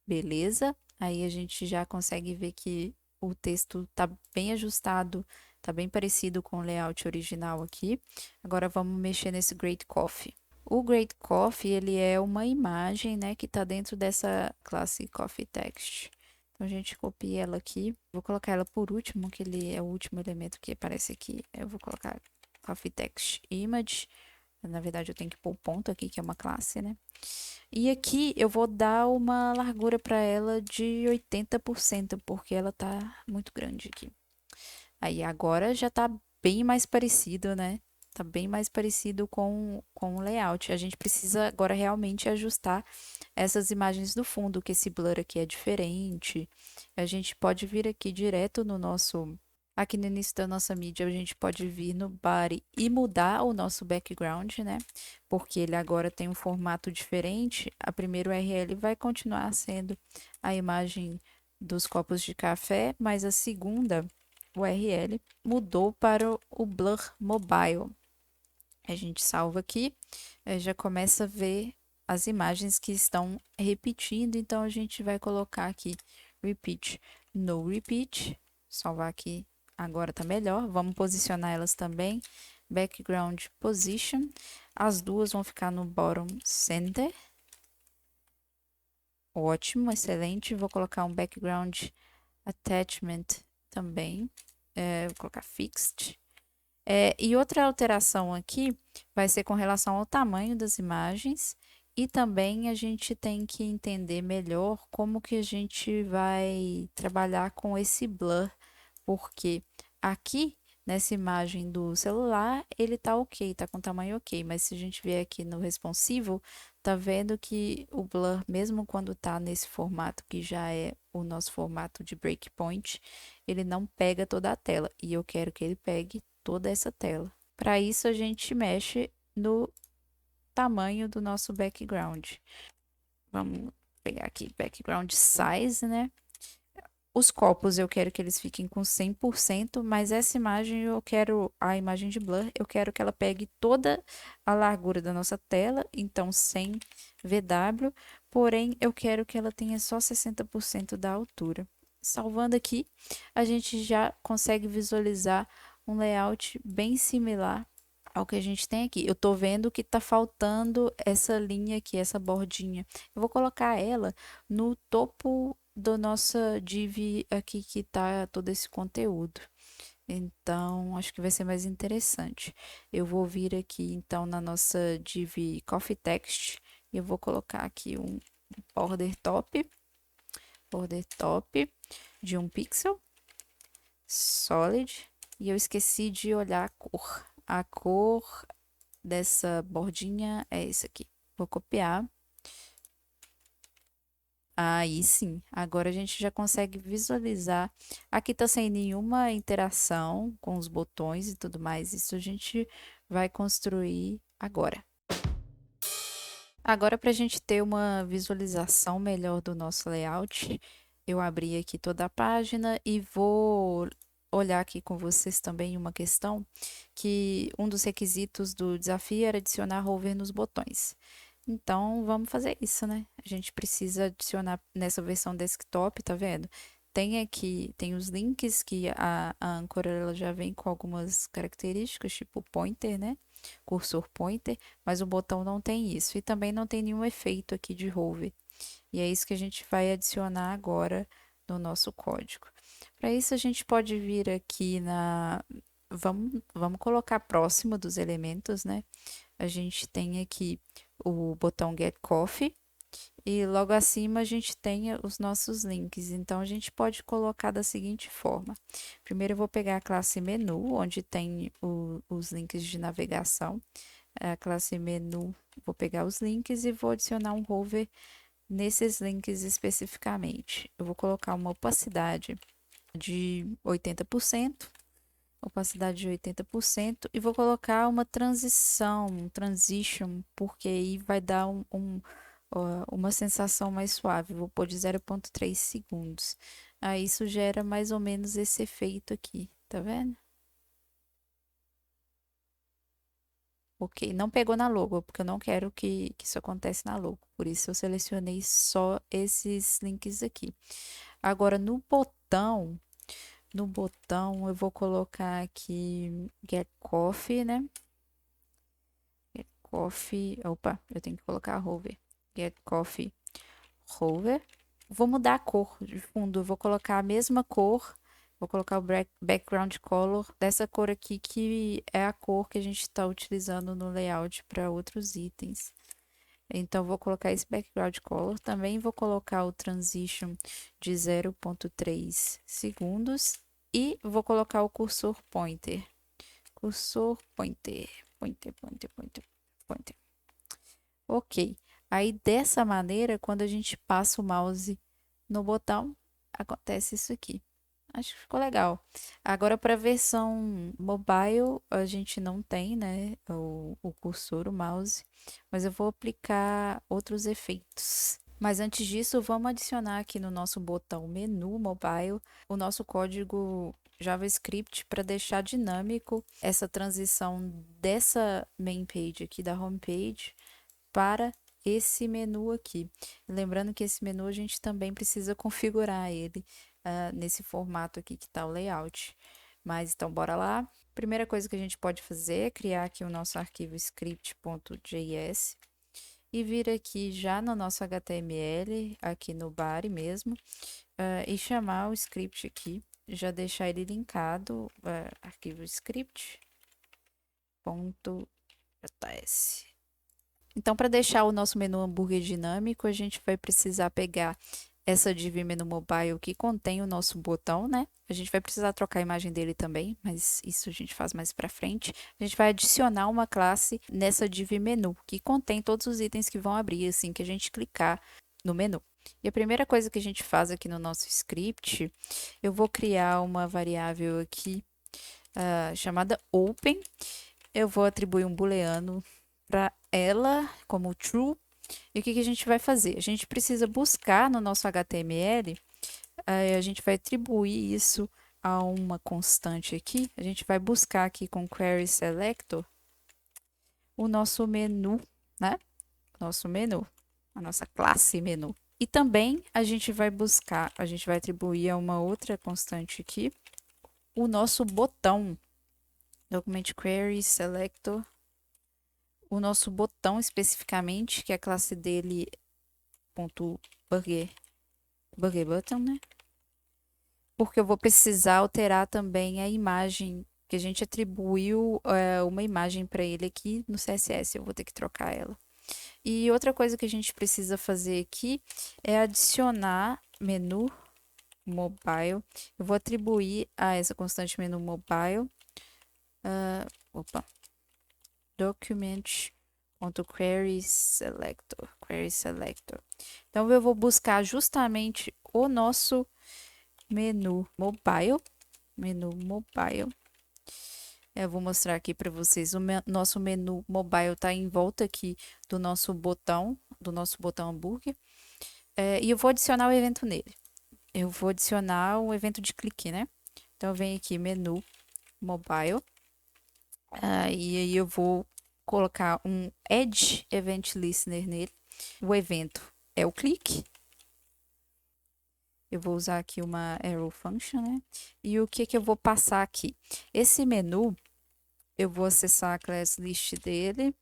Beleza? Aí a gente já consegue ver que o texto está bem ajustado, está bem parecido com o layout original aqui. Agora vamos mexer nesse Great Coffee. O Great Coffee, ele é uma imagem, né, que está dentro dessa classe Coffee Text. Então a gente copia ela aqui. Vou colocar ela por último, que ele é o último elemento que aparece aqui. Eu vou colocar Coffee Text Image. Na verdade, eu tenho que pôr o ponto aqui, que é uma classe, né? E aqui eu vou dar uma largura para ela de 80%, porque ela tá muito grande aqui. Aí agora já tá bem mais parecido, né? Tá bem mais parecido com o layout. A gente precisa agora realmente ajustar essas imagens do fundo, que esse blur aqui é diferente. A gente pode vir aqui direto no nosso... Aqui no início da nossa mídia, a gente pode vir no body e mudar o nosso background, né? Porque ele agora tem um formato diferente. A primeira URL vai continuar sendo a imagem dos copos de café, mas a segunda URL mudou para o Blur Mobile. A gente salva aqui, já começa a ver as imagens que estão repetindo, então a gente vai colocar aqui repeat, no repeat, salvar aqui, agora tá melhor, vamos posicionar elas também, background position, as duas vão ficar no bottom center, ótimo, excelente, vou colocar um background attachment também, vou colocar fixed. E outra alteração aqui vai ser com relação ao tamanho das imagens e também a gente tem que entender melhor como que a gente vai trabalhar com esse blur, porque aqui nessa imagem do celular, ele tá ok, tá com tamanho ok, mas se a gente vier aqui no responsivo, tá vendo que o blur, mesmo quando tá nesse formato que já é o nosso formato de breakpoint, ele não pega toda a tela, e eu quero que ele pegue toda essa tela. Para isso, a gente mexe no tamanho do nosso background. Vamos pegar aqui background size, né? Os copos eu quero que eles fiquem com 100%, mas essa imagem eu quero, a imagem de blur, eu quero que ela pegue toda a largura da nossa tela, então sem VW, porém eu quero que ela tenha só 60% da altura. Salvando aqui, a gente já consegue visualizar um layout bem similar ao que a gente tem aqui. Eu tô vendo que tá faltando essa linha aqui, essa bordinha. Eu vou colocar ela no topo da nossa div aqui que tá todo esse conteúdo. Então, acho que vai ser mais interessante. Eu vou vir aqui então na nossa div Coffee Text e eu vou colocar aqui um border top de 1 pixel, solid, e eu esqueci de olhar a cor. A cor dessa bordinha é esse aqui. Vou copiar. Aí sim, agora a gente já consegue visualizar. Aqui tá sem nenhuma interação com os botões e tudo mais. Isso a gente vai construir agora. Agora, para a gente ter uma visualização melhor do nosso layout, eu abri aqui toda a página e vou olhar aqui com vocês também uma questão que um dos requisitos do desafio era adicionar hover nos botões. Então, vamos fazer isso, né? A gente precisa adicionar nessa versão desktop, tá vendo? Tem aqui, tem os links que a Anchor ela já vem com algumas características, tipo pointer, né? Cursor pointer, mas o botão não tem isso. E também não tem nenhum efeito aqui de hover. E é isso que a gente vai adicionar agora no nosso código. Para isso, a gente pode vir aqui na. Vamos colocar próximo dos elementos, né? A gente tem aqui o botão Get Coffee e logo acima a gente tem os nossos links. Então a gente pode colocar da seguinte forma: primeiro eu vou pegar a classe menu, onde tem os links de navegação. A classe menu, vou pegar os links e vou adicionar um hover nesses links especificamente. Eu vou colocar uma opacidade de 80%. Opacidade de 80% e vou colocar uma transição, um transition, porque aí vai dar uma sensação mais suave. Vou pôr de 0,3 segundos. Aí isso gera mais ou menos esse efeito aqui, tá vendo? Ok, não pegou na logo, porque eu não quero que isso aconteça na logo. Por isso eu selecionei só esses links aqui. Agora no botão eu vou colocar aqui Get Coffee, né? Get Coffee. Opa, eu tenho que colocar hover. Get Coffee Hover. Vou mudar a cor de fundo. Eu vou colocar a mesma cor. Vou colocar o background color dessa cor aqui, que é a cor que a gente está utilizando no layout para outros itens. Então, vou colocar esse background color. Também vou colocar o transition de 0,3 segundos. E vou colocar o cursor pointer. Cursor pointer. Pointer, pointer, pointer, pointer. Ok. Aí, dessa maneira, quando a gente passa o mouse no botão, acontece isso aqui. Acho que ficou legal. Agora, para a versão mobile, a gente não tem, né, o cursor, o mouse, mas eu vou aplicar outros efeitos. Mas antes disso, vamos adicionar aqui no nosso botão menu mobile o nosso código JavaScript para deixar dinâmico essa transição dessa main page aqui da home page para esse menu aqui. Lembrando que esse menu a gente também precisa configurar ele nesse formato aqui que está o layout. Mas então, bora lá. Primeira coisa que a gente pode fazer é criar aqui o nosso arquivo script.js e vir aqui já no nosso HTML, aqui no body mesmo, e chamar o script aqui, já deixar ele linkado, arquivo script.js. Então, para deixar o nosso menu hambúrguer dinâmico, a gente vai precisar pegar essa div menu mobile que contém o nosso botão, né? A gente vai precisar trocar a imagem dele também, mas isso a gente faz mais para frente. A gente vai adicionar uma classe nessa div menu que contém todos os itens que vão abrir assim que a gente clicar no menu. E a primeira coisa que a gente faz aqui no nosso script, eu vou criar uma variável aqui chamada open. Eu vou atribuir um booleano para ela como true. E o que a gente vai fazer? A gente precisa buscar no nosso HTML, a gente vai atribuir isso a uma constante aqui. A gente vai buscar aqui com query selector o nosso menu, né? Nosso menu, a nossa classe menu. E também a gente vai buscar, a gente vai atribuir a uma outra constante aqui, o nosso botão. Document query selector, o nosso botão especificamente, que a classe dele ponto burger button, né? Porque eu vou precisar alterar também a imagem que a gente atribuiu uma imagem para ele aqui no CSS. Eu vou ter que trocar ela. E outra coisa que a gente precisa fazer aqui é adicionar menu mobile. Eu vou atribuir a essa constante menu mobile. Document.query selector. Query selector. Então eu vou buscar justamente o nosso menu mobile. Menu mobile. Eu vou mostrar aqui para vocês. O nosso menu mobile está em volta aqui do nosso botão hambúrguer. E eu vou adicionar o evento nele. Eu vou adicionar o evento de clique, né? Então, eu venho aqui, menu mobile. E aí eu vou colocar um Add Event Listener nele. O evento é o clique. Eu vou usar aqui uma arrow function, né? E o que eu vou passar aqui? Esse menu, eu vou acessar a class list dele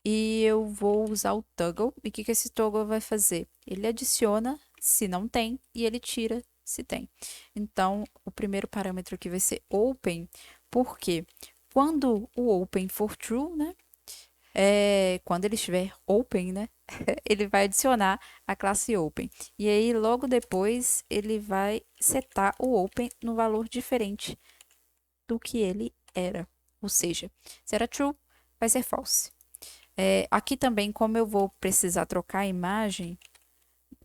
e eu vou usar o toggle. E o que esse toggle vai fazer? Ele adiciona se não tem e ele tira se tem. Então, o primeiro parâmetro aqui vai ser open, porque quando o open for true, né? Quando ele estiver open, né? Ele vai adicionar a classe open. E aí, logo depois, ele vai setar o open no valor diferente do que ele era. Ou seja, se era true, vai ser false. Aqui também, como eu vou precisar trocar a imagem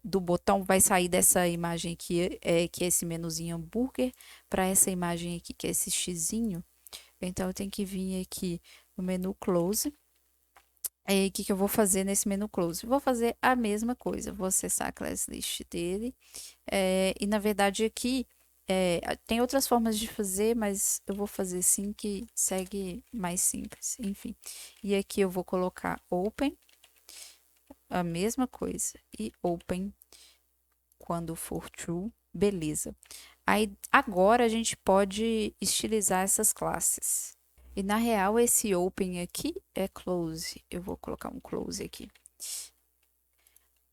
do botão, vai sair dessa imagem aqui, que é esse menuzinho hambúrguer, para essa imagem aqui, que é esse xizinho. Então, eu tenho que vir aqui no menu close. E o que eu vou fazer nesse menu close? Vou fazer a mesma coisa. Vou acessar a class list dele. E na verdade aqui tem outras formas de fazer, mas eu vou fazer assim que segue mais simples. Enfim. E aqui eu vou colocar open, a mesma coisa. E open quando for true. Beleza. Aí agora a gente pode estilizar essas classes. E na real, esse open aqui é close. Eu vou colocar um close aqui.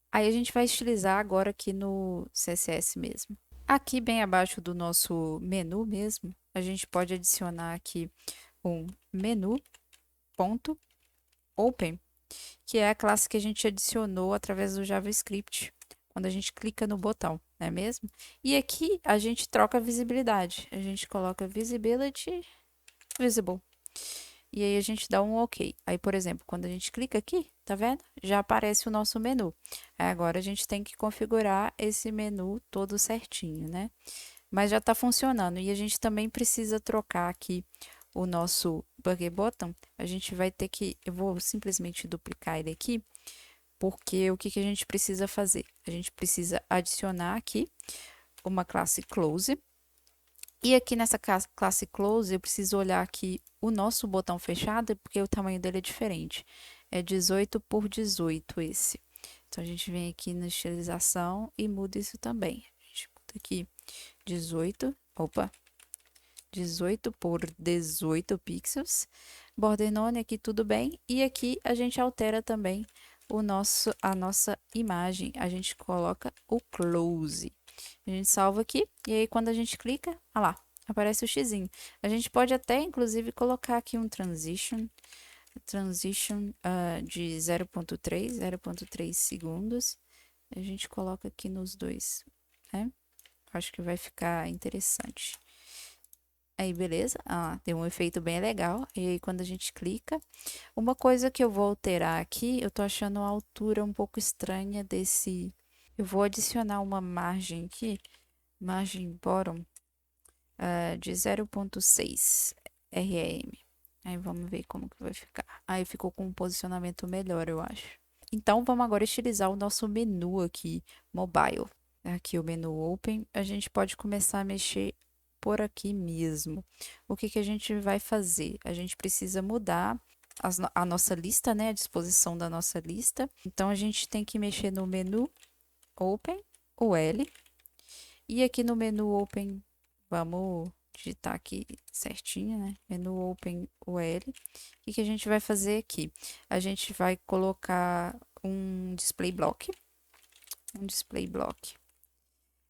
Aí a gente vai estilizar agora aqui no CSS mesmo. Aqui bem abaixo do nosso menu mesmo, a gente pode adicionar aqui um menu.open, que é a classe que a gente adicionou através do JavaScript, quando a gente clica no botão, não é mesmo? E aqui a gente troca a visibilidade. A gente coloca visibility visible. E aí a gente dá um OK. Aí, por exemplo, quando a gente clica aqui, tá vendo? Já aparece o nosso menu. Aí agora a gente tem que configurar esse menu todo certinho, né? Mas já tá funcionando. E a gente também precisa trocar aqui o nosso Burger Button. A gente vai ter que... Eu vou simplesmente duplicar ele aqui, porque o que a gente precisa fazer? A gente precisa adicionar aqui uma classe close. E aqui nessa classe close, eu preciso olhar aqui o nosso botão fechado, porque o tamanho dele é diferente. É 18 por 18 esse. Então, a gente vem aqui na estilização e muda isso também. A gente muda aqui 18 por 18 pixels. Border none aqui tudo bem. E aqui a gente altera também a nossa imagem. A gente coloca o close. A gente salva aqui e aí quando a gente clica, olha lá, aparece o xizinho. A gente pode até, inclusive, colocar aqui um transition de 0.3 segundos. A gente coloca aqui nos dois, né? Acho que vai ficar interessante. Aí, beleza? Ah, tem um efeito bem legal. E aí, quando a gente clica, uma coisa que eu vou alterar aqui, eu tô achando a altura um pouco estranha desse. Eu vou adicionar uma margem aqui, margem bottom, de 0,6 rem. Aí vamos ver como que vai ficar. Aí ficou com um posicionamento melhor, eu acho. Então vamos agora estilizar o nosso menu aqui, mobile. Aqui o menu Open, a gente pode começar a mexer por aqui mesmo. O que que a gente vai fazer? A gente precisa mudar a nossa lista, né? A disposição da nossa lista. Então a gente tem que mexer no menu Open, o L. E aqui no menu Open, vamos digitar aqui certinho, né? Menu Open, o L. O que que a gente vai fazer aqui? A gente vai colocar um display block. Um display block.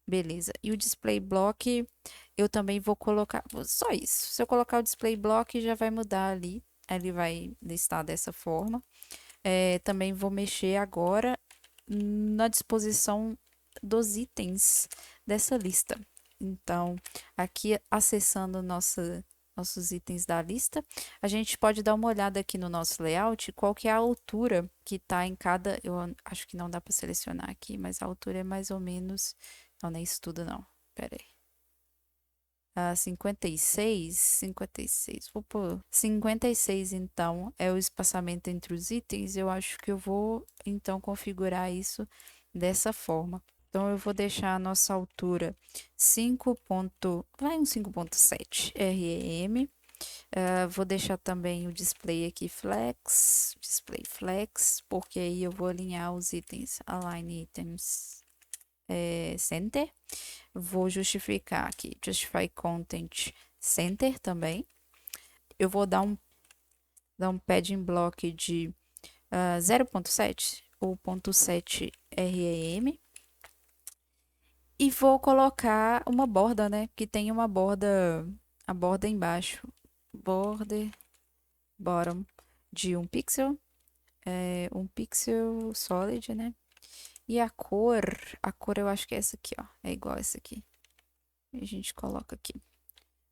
Beleza. E o display block, eu também vou colocar. Só isso. Se eu colocar o display block, já vai mudar ali. Ele vai listar dessa forma. Também vou mexer agora na disposição dos itens dessa lista. Então, aqui acessando nossos itens da lista, a gente pode dar uma olhada aqui no nosso layout, qual que é a altura que está em cada. Eu acho que não dá para selecionar aqui, mas a altura é mais ou menos. Não, nem isso tudo não. Pera aí. 56, vou pôr 56 então, é o espaçamento entre os itens. Eu acho que eu vou então configurar isso dessa forma. Então eu vou deixar a nossa altura 5. Vai um 5.7 rem. Vou deixar também o display aqui display flex, porque aí eu vou alinhar os itens, align items center. Vou justificar aqui, justify content center também. Eu vou dar um padding block de 0.7 ou 0.7 rem. E vou colocar uma borda, né? Que tem uma borda, a borda embaixo. Border bottom de 1 pixel. 1 pixel solid, né? E a cor eu acho que é essa aqui, ó. É igual essa aqui. A gente coloca aqui.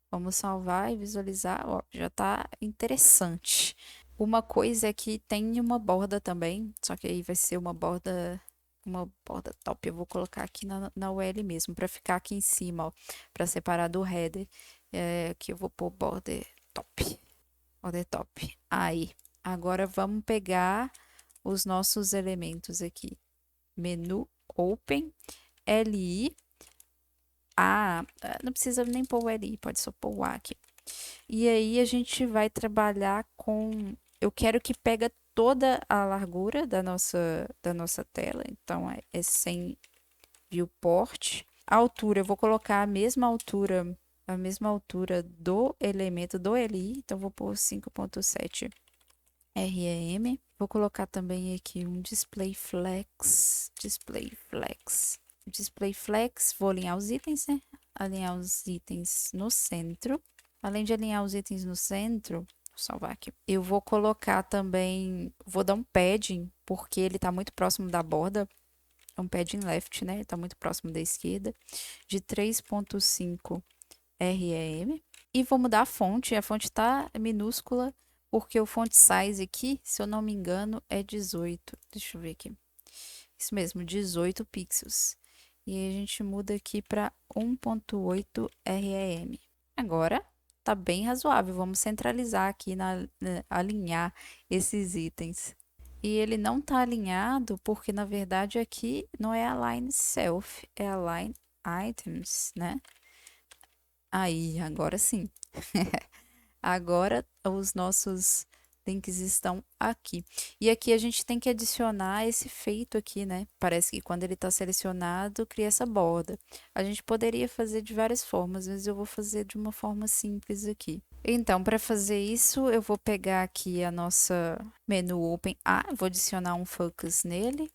Vamos salvar e visualizar. Ó, já tá interessante. Uma coisa é que tem uma borda também, só que aí vai ser uma borda top. Eu vou colocar aqui na UL mesmo, para ficar aqui em cima, ó, para separar do header. Aqui eu vou pôr border top. Border top. Aí, agora vamos pegar os nossos elementos aqui. Menu Open, LI. Não precisa nem pôr o LI, pode só pôr o A aqui. E aí a gente vai trabalhar com. Eu quero que pega toda a largura da nossa tela, então é 100 viewport. A altura, eu vou colocar a mesma altura do elemento do LI, então vou pôr 5.7 rem. Vou colocar também aqui um display flex, vou alinhar os itens, né? Alinhar os itens no centro. Além de alinhar os itens no centro, vou salvar aqui. Eu vou colocar também, vou dar um padding, porque ele está muito próximo da borda. É um padding left, né? Ele está muito próximo da esquerda. De 3.5 rem. E vou mudar a fonte. A fonte está minúscula, porque o font size aqui, se eu não me engano, é 18. Deixa eu ver aqui. Isso mesmo, 18 pixels. E aí a gente muda aqui para 1.8 rem. Agora tá bem razoável. Vamos centralizar aqui, alinhar esses itens. E ele não tá alinhado porque, na verdade, aqui não é align self, é align items, né? Aí, agora sim. Agora os nossos links estão aqui. E aqui a gente tem que adicionar esse feito aqui, né? Parece que quando ele está selecionado, cria essa borda. A gente poderia fazer de várias formas, mas eu vou fazer de uma forma simples aqui. Então, para fazer isso, eu vou pegar aqui a nossa menu Open. Vou adicionar um focus nele.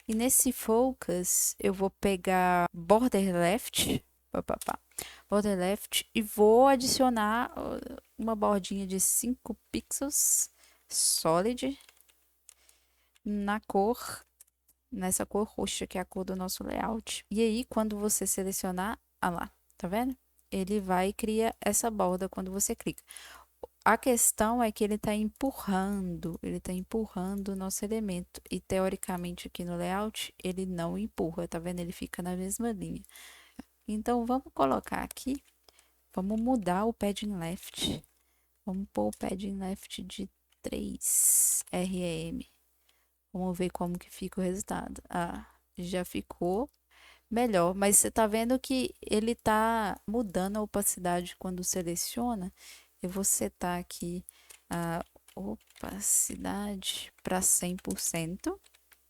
E nesse focus, eu vou pegar border left. Border left e vou adicionar uma bordinha de 5 pixels solid na cor nessa cor roxa, que é a cor do nosso layout. E aí, quando você selecionar, ah lá, tá vendo? Ele vai e cria essa borda quando você clica. A questão é que ele está empurrando o nosso elemento. E teoricamente aqui no layout, ele não empurra, tá vendo? Ele fica na mesma linha. Então, vamos colocar aqui, vamos mudar o padding left. Vamos pôr o padding left de 3 rem. Vamos ver como que fica o resultado. Ah, já ficou melhor, mas você tá vendo que ele tá mudando a opacidade quando seleciona. Eu vou setar aqui a opacidade para 100%.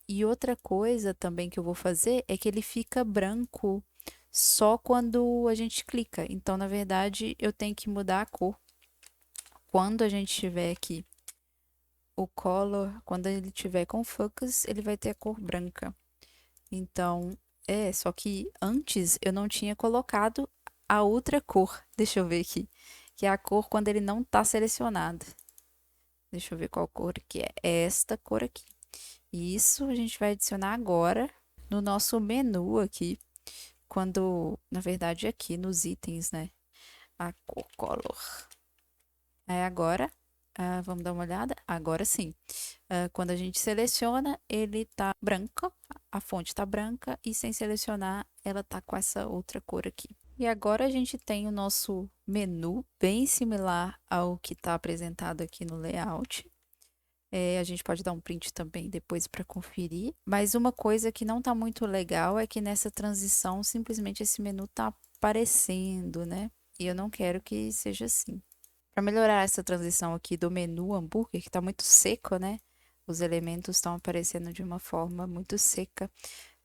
E outra coisa também que eu vou fazer é que ele fica branco só quando a gente clica. Então, na verdade, eu tenho que mudar a cor. Quando a gente tiver aqui o color, quando ele tiver com focus, ele vai ter a cor branca. Então, só que antes eu não tinha colocado a outra cor. Deixa eu ver aqui. Que é a cor quando ele não está selecionado. Deixa eu ver qual cor que é. É esta cor aqui. E isso a gente vai adicionar agora no nosso menu aqui. Quando, na verdade, aqui nos itens, né? A cor color. Aí agora, vamos dar uma olhada? Agora sim. Quando a gente seleciona, ele tá branco, a fonte tá branca, e sem selecionar, ela tá com essa outra cor aqui. E agora a gente tem o nosso menu bem similar ao que está apresentado aqui no layout. A gente pode dar um print também depois para conferir. Mas uma coisa que não está muito legal é que nessa transição simplesmente esse menu está aparecendo, né? E eu não quero que seja assim. Para melhorar essa transição aqui do menu hambúrguer, que está muito seco, né? Os elementos estão aparecendo de uma forma muito seca.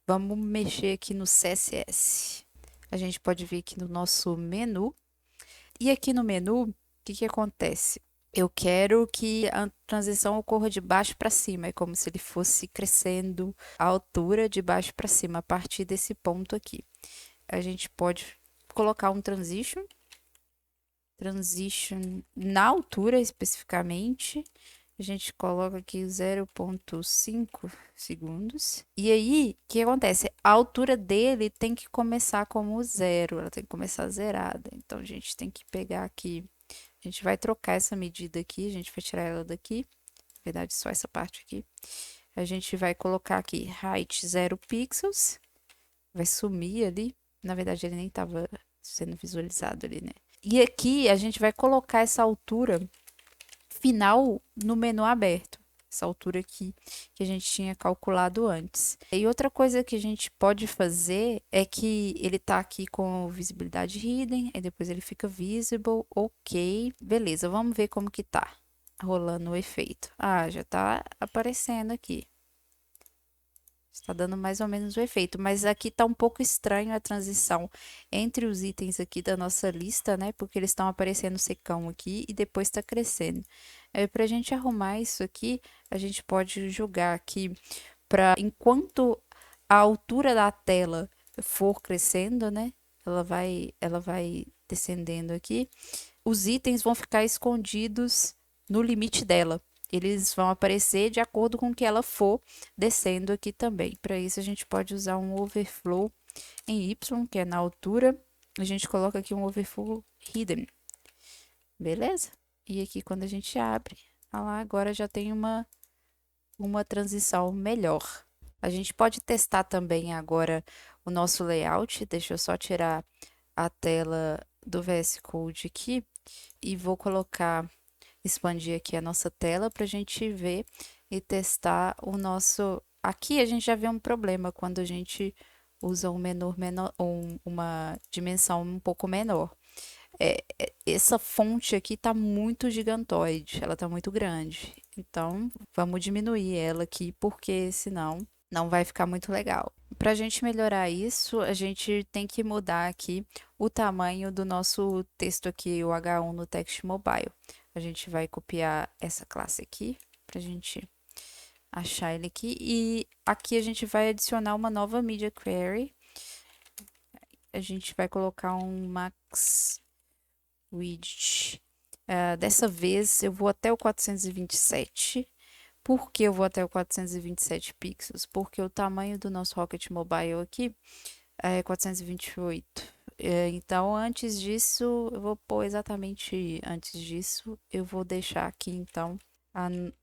Vamos mexer aqui no CSS. A gente pode vir aqui no nosso menu. E aqui no menu, o que acontece? Eu quero que a transição ocorra de baixo para cima. É como se ele fosse crescendo a altura de baixo para cima, a partir desse ponto aqui. A gente pode colocar um transition na altura especificamente. A gente coloca aqui 0,5 segundos. E aí, o que acontece? A altura dele tem que começar como zero, ela tem que começar zerada. Então, a gente tem que pegar aqui, a gente vai trocar essa medida aqui, a gente vai tirar ela daqui. Na verdade, só essa parte aqui. A gente vai colocar aqui height 0 pixels. Vai sumir ali. Na verdade, ele nem estava sendo visualizado ali, né? E aqui a gente vai colocar essa altura final no menu aberto. Essa altura aqui que a gente tinha calculado antes. E outra coisa que a gente pode fazer é que ele tá aqui com visibilidade hidden, e depois ele fica visible, ok. Beleza, vamos ver como que tá rolando o efeito. Ah, já tá aparecendo aqui. Está dando mais ou menos o efeito, mas aqui está um pouco estranho a transição entre os itens aqui da nossa lista, né? Porque eles estão aparecendo secão aqui e depois está crescendo. Para a gente arrumar isso aqui, a gente pode jogar aqui para enquanto a altura da tela for crescendo, né? Ela vai descendendo aqui. Os itens vão ficar escondidos no limite dela. Eles vão aparecer de acordo com o que ela for descendo aqui também. Para isso, a gente pode usar um overflow em Y, que é na altura. A gente coloca aqui um overflow hidden. Beleza? E aqui, quando a gente abre, lá agora já tem uma transição melhor. A gente pode testar também agora o nosso layout. Deixa eu só tirar a tela do VS Code aqui e vou colocar, expandir aqui a nossa tela para a gente ver e testar o nosso. Aqui a gente já vê um problema quando a gente usa um menor, uma dimensão um pouco menor. Essa fonte aqui está muito gigantoide, ela está muito grande. Então, vamos diminuir ela aqui, porque senão não vai ficar muito legal. Para a gente melhorar isso, a gente tem que mudar aqui o tamanho do nosso texto aqui, o H1 no Text Mobile. A gente vai copiar essa classe aqui, para a gente achar ele aqui. E aqui a gente vai adicionar uma nova Media Query. A gente vai colocar um Max Widget. Dessa vez eu vou até o 427, Por que eu vou até o 427 pixels? Porque o tamanho do nosso Rocket Mobile aqui é 428. Então, antes disso, eu vou pôr exatamente antes disso, eu vou deixar aqui então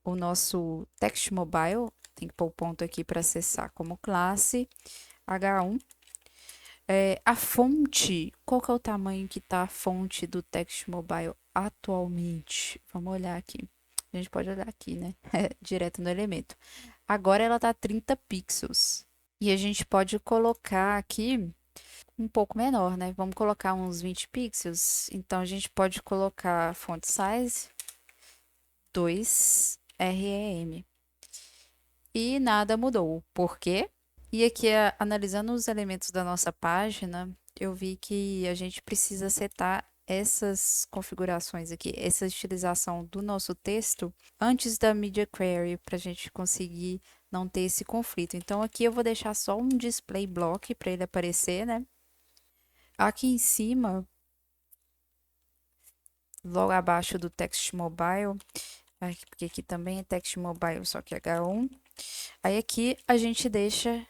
o nosso Text Mobile, tem que pôr o ponto aqui para acessar como classe H1. A fonte, qual que é o tamanho que está a fonte do Text Mobile atualmente? Vamos olhar aqui. A gente pode olhar aqui, né? Direto no elemento. Agora ela está 30 pixels. E a gente pode colocar aqui um pouco menor, né? Vamos colocar uns 20 pixels. Então a gente pode colocar font size 2 REM. E nada mudou. Por quê? E aqui, analisando os elementos da nossa página, eu vi que a gente precisa setar essas configurações aqui, essa estilização do nosso texto antes da Media Query, para a gente conseguir não ter esse conflito. Então, aqui eu vou deixar só um display block para ele aparecer, né? Aqui em cima, logo abaixo do Text Mobile, porque aqui também é Text Mobile, só que H1. Aí aqui a gente deixa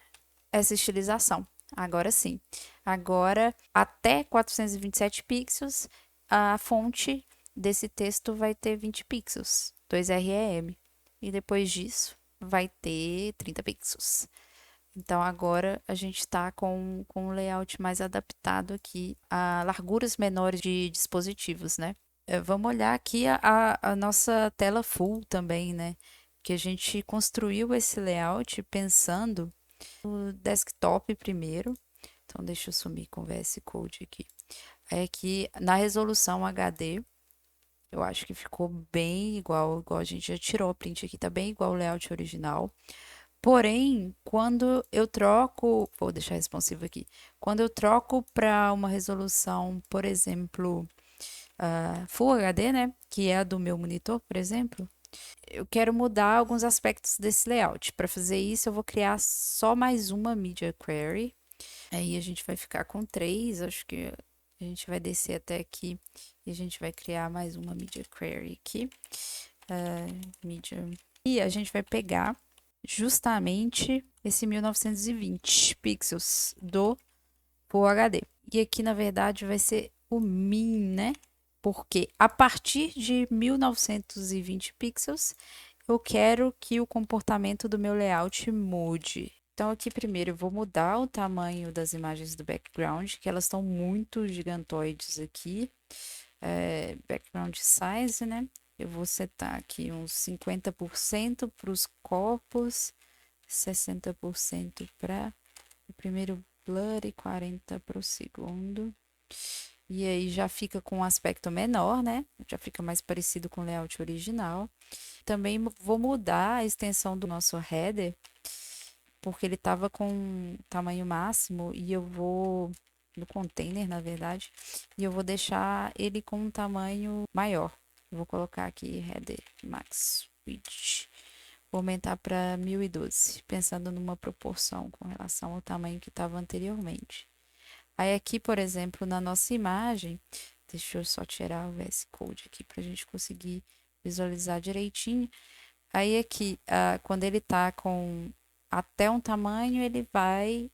essa estilização. Agora sim. Agora, até 427 pixels, a fonte desse texto vai ter 20 pixels, 2REM. E depois disso, vai ter 30 pixels. Então, agora a gente está com um layout mais adaptado aqui a larguras menores de dispositivos, né? Vamos olhar aqui a nossa tela full também, né? Que a gente construiu esse layout pensando no desktop primeiro. Então, deixa eu sumir com o VS Code aqui. É que na resolução HD, eu acho que ficou bem igual a gente já tirou a print aqui, tá bem igual o layout original. Porém, quando eu troco, vou deixar responsivo aqui, quando eu troco para uma resolução, por exemplo, Full HD, né, que é a do meu monitor, por exemplo, eu quero mudar alguns aspectos desse layout. Para fazer isso, eu vou criar só mais uma Media Query. Aí a gente vai ficar com três, acho que a gente vai descer até aqui e a gente vai criar mais uma Media Query aqui. Media. E a gente vai pegar justamente esse 1920 pixels do Full HD. E aqui, na verdade, vai ser o min, né? Porque a partir de 1920 pixels, eu quero que o comportamento do meu layout mude. Então, aqui primeiro eu vou mudar o tamanho das imagens do background, que elas estão muito gigantoides aqui. Background size, né? Eu vou setar aqui uns 50% para os corpos, 60% para o primeiro blur e 40% para o segundo. E aí já fica com um aspecto menor, né? Já fica mais parecido com o layout original. Também vou mudar a extensão do nosso header, porque ele estava com tamanho máximo e eu vou no container, na verdade, e eu vou deixar ele com um tamanho maior. Eu vou colocar aqui header max width. Vou aumentar para 1012, pensando numa proporção com relação ao tamanho que estava anteriormente. Aí aqui, por exemplo, na nossa imagem, deixa eu só tirar o VS Code aqui para a gente conseguir visualizar direitinho. Aí aqui, quando ele está com até um tamanho, ele vai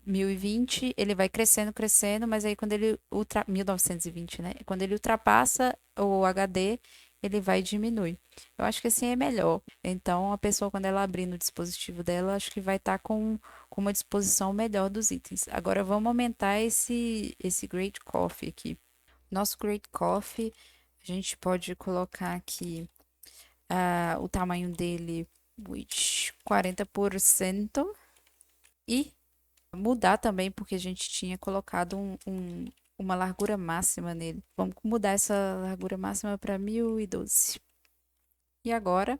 1020, ele vai crescendo, crescendo, mas aí quando ele 1920, né? Quando ele ultrapassa o HD, ele vai diminuir. Eu acho que assim é melhor. Então, a pessoa, quando ela abrir no dispositivo dela, acho que vai estar com uma disposição melhor dos itens. Agora, vamos aumentar esse Great Coffee aqui. Nosso Great Coffee, a gente pode colocar aqui o tamanho dele, which 40%, e mudar também, porque a gente tinha colocado uma largura máxima nele. Vamos mudar essa largura máxima para 1012. E agora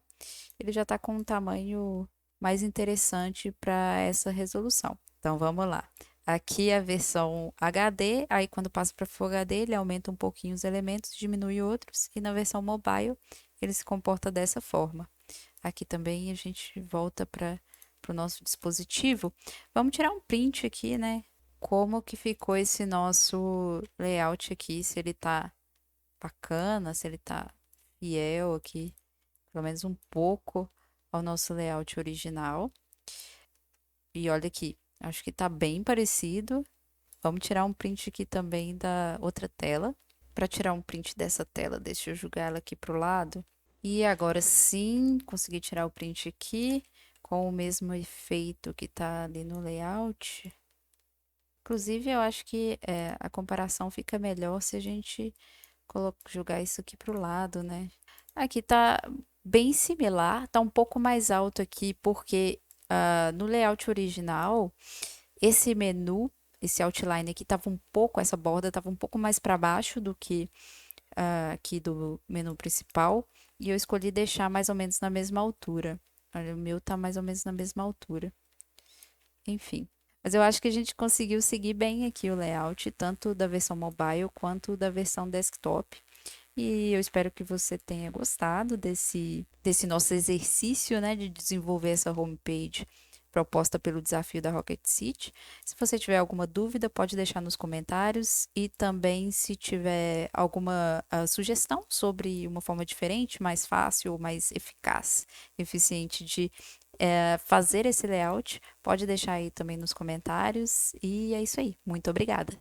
ele já está com um tamanho mais interessante para essa resolução. Então vamos lá. Aqui é a versão HD, aí quando passa para Full HD, ele aumenta um pouquinho os elementos, diminui outros, e na versão mobile ele se comporta dessa forma. Aqui também a gente volta para o nosso dispositivo. Vamos tirar um print aqui, né? Como que ficou esse nosso layout aqui, se ele tá bacana, se ele tá fiel aqui pelo menos um pouco, ao nosso layout original. E olha aqui, acho que tá bem parecido. Vamos tirar um print aqui também da outra tela. Para tirar um print dessa tela, deixa eu jogar ela aqui pro lado. E agora sim, consegui tirar o print aqui com o mesmo efeito que tá ali no layout. Inclusive, eu acho que a comparação fica melhor se a gente jogar isso aqui pro lado, né? Aqui tá bem similar, tá um pouco mais alto aqui, porque no layout original, esse menu, esse outline aqui tava um pouco, essa borda tava um pouco mais para baixo do que aqui do menu principal, e eu escolhi deixar mais ou menos na mesma altura. Olha, o meu tá mais ou menos na mesma altura. Enfim. Mas eu acho que a gente conseguiu seguir bem aqui o layout, tanto da versão mobile quanto da versão desktop. E eu espero que você tenha gostado desse nosso exercício, né, de desenvolver essa homepage proposta pelo desafio da Rocket City. Se você tiver alguma dúvida, pode deixar nos comentários e também se tiver alguma sugestão sobre uma forma diferente, mais fácil, mais eficaz, eficiente de fazer esse layout, pode deixar aí também nos comentários. E é isso aí. Muito obrigada!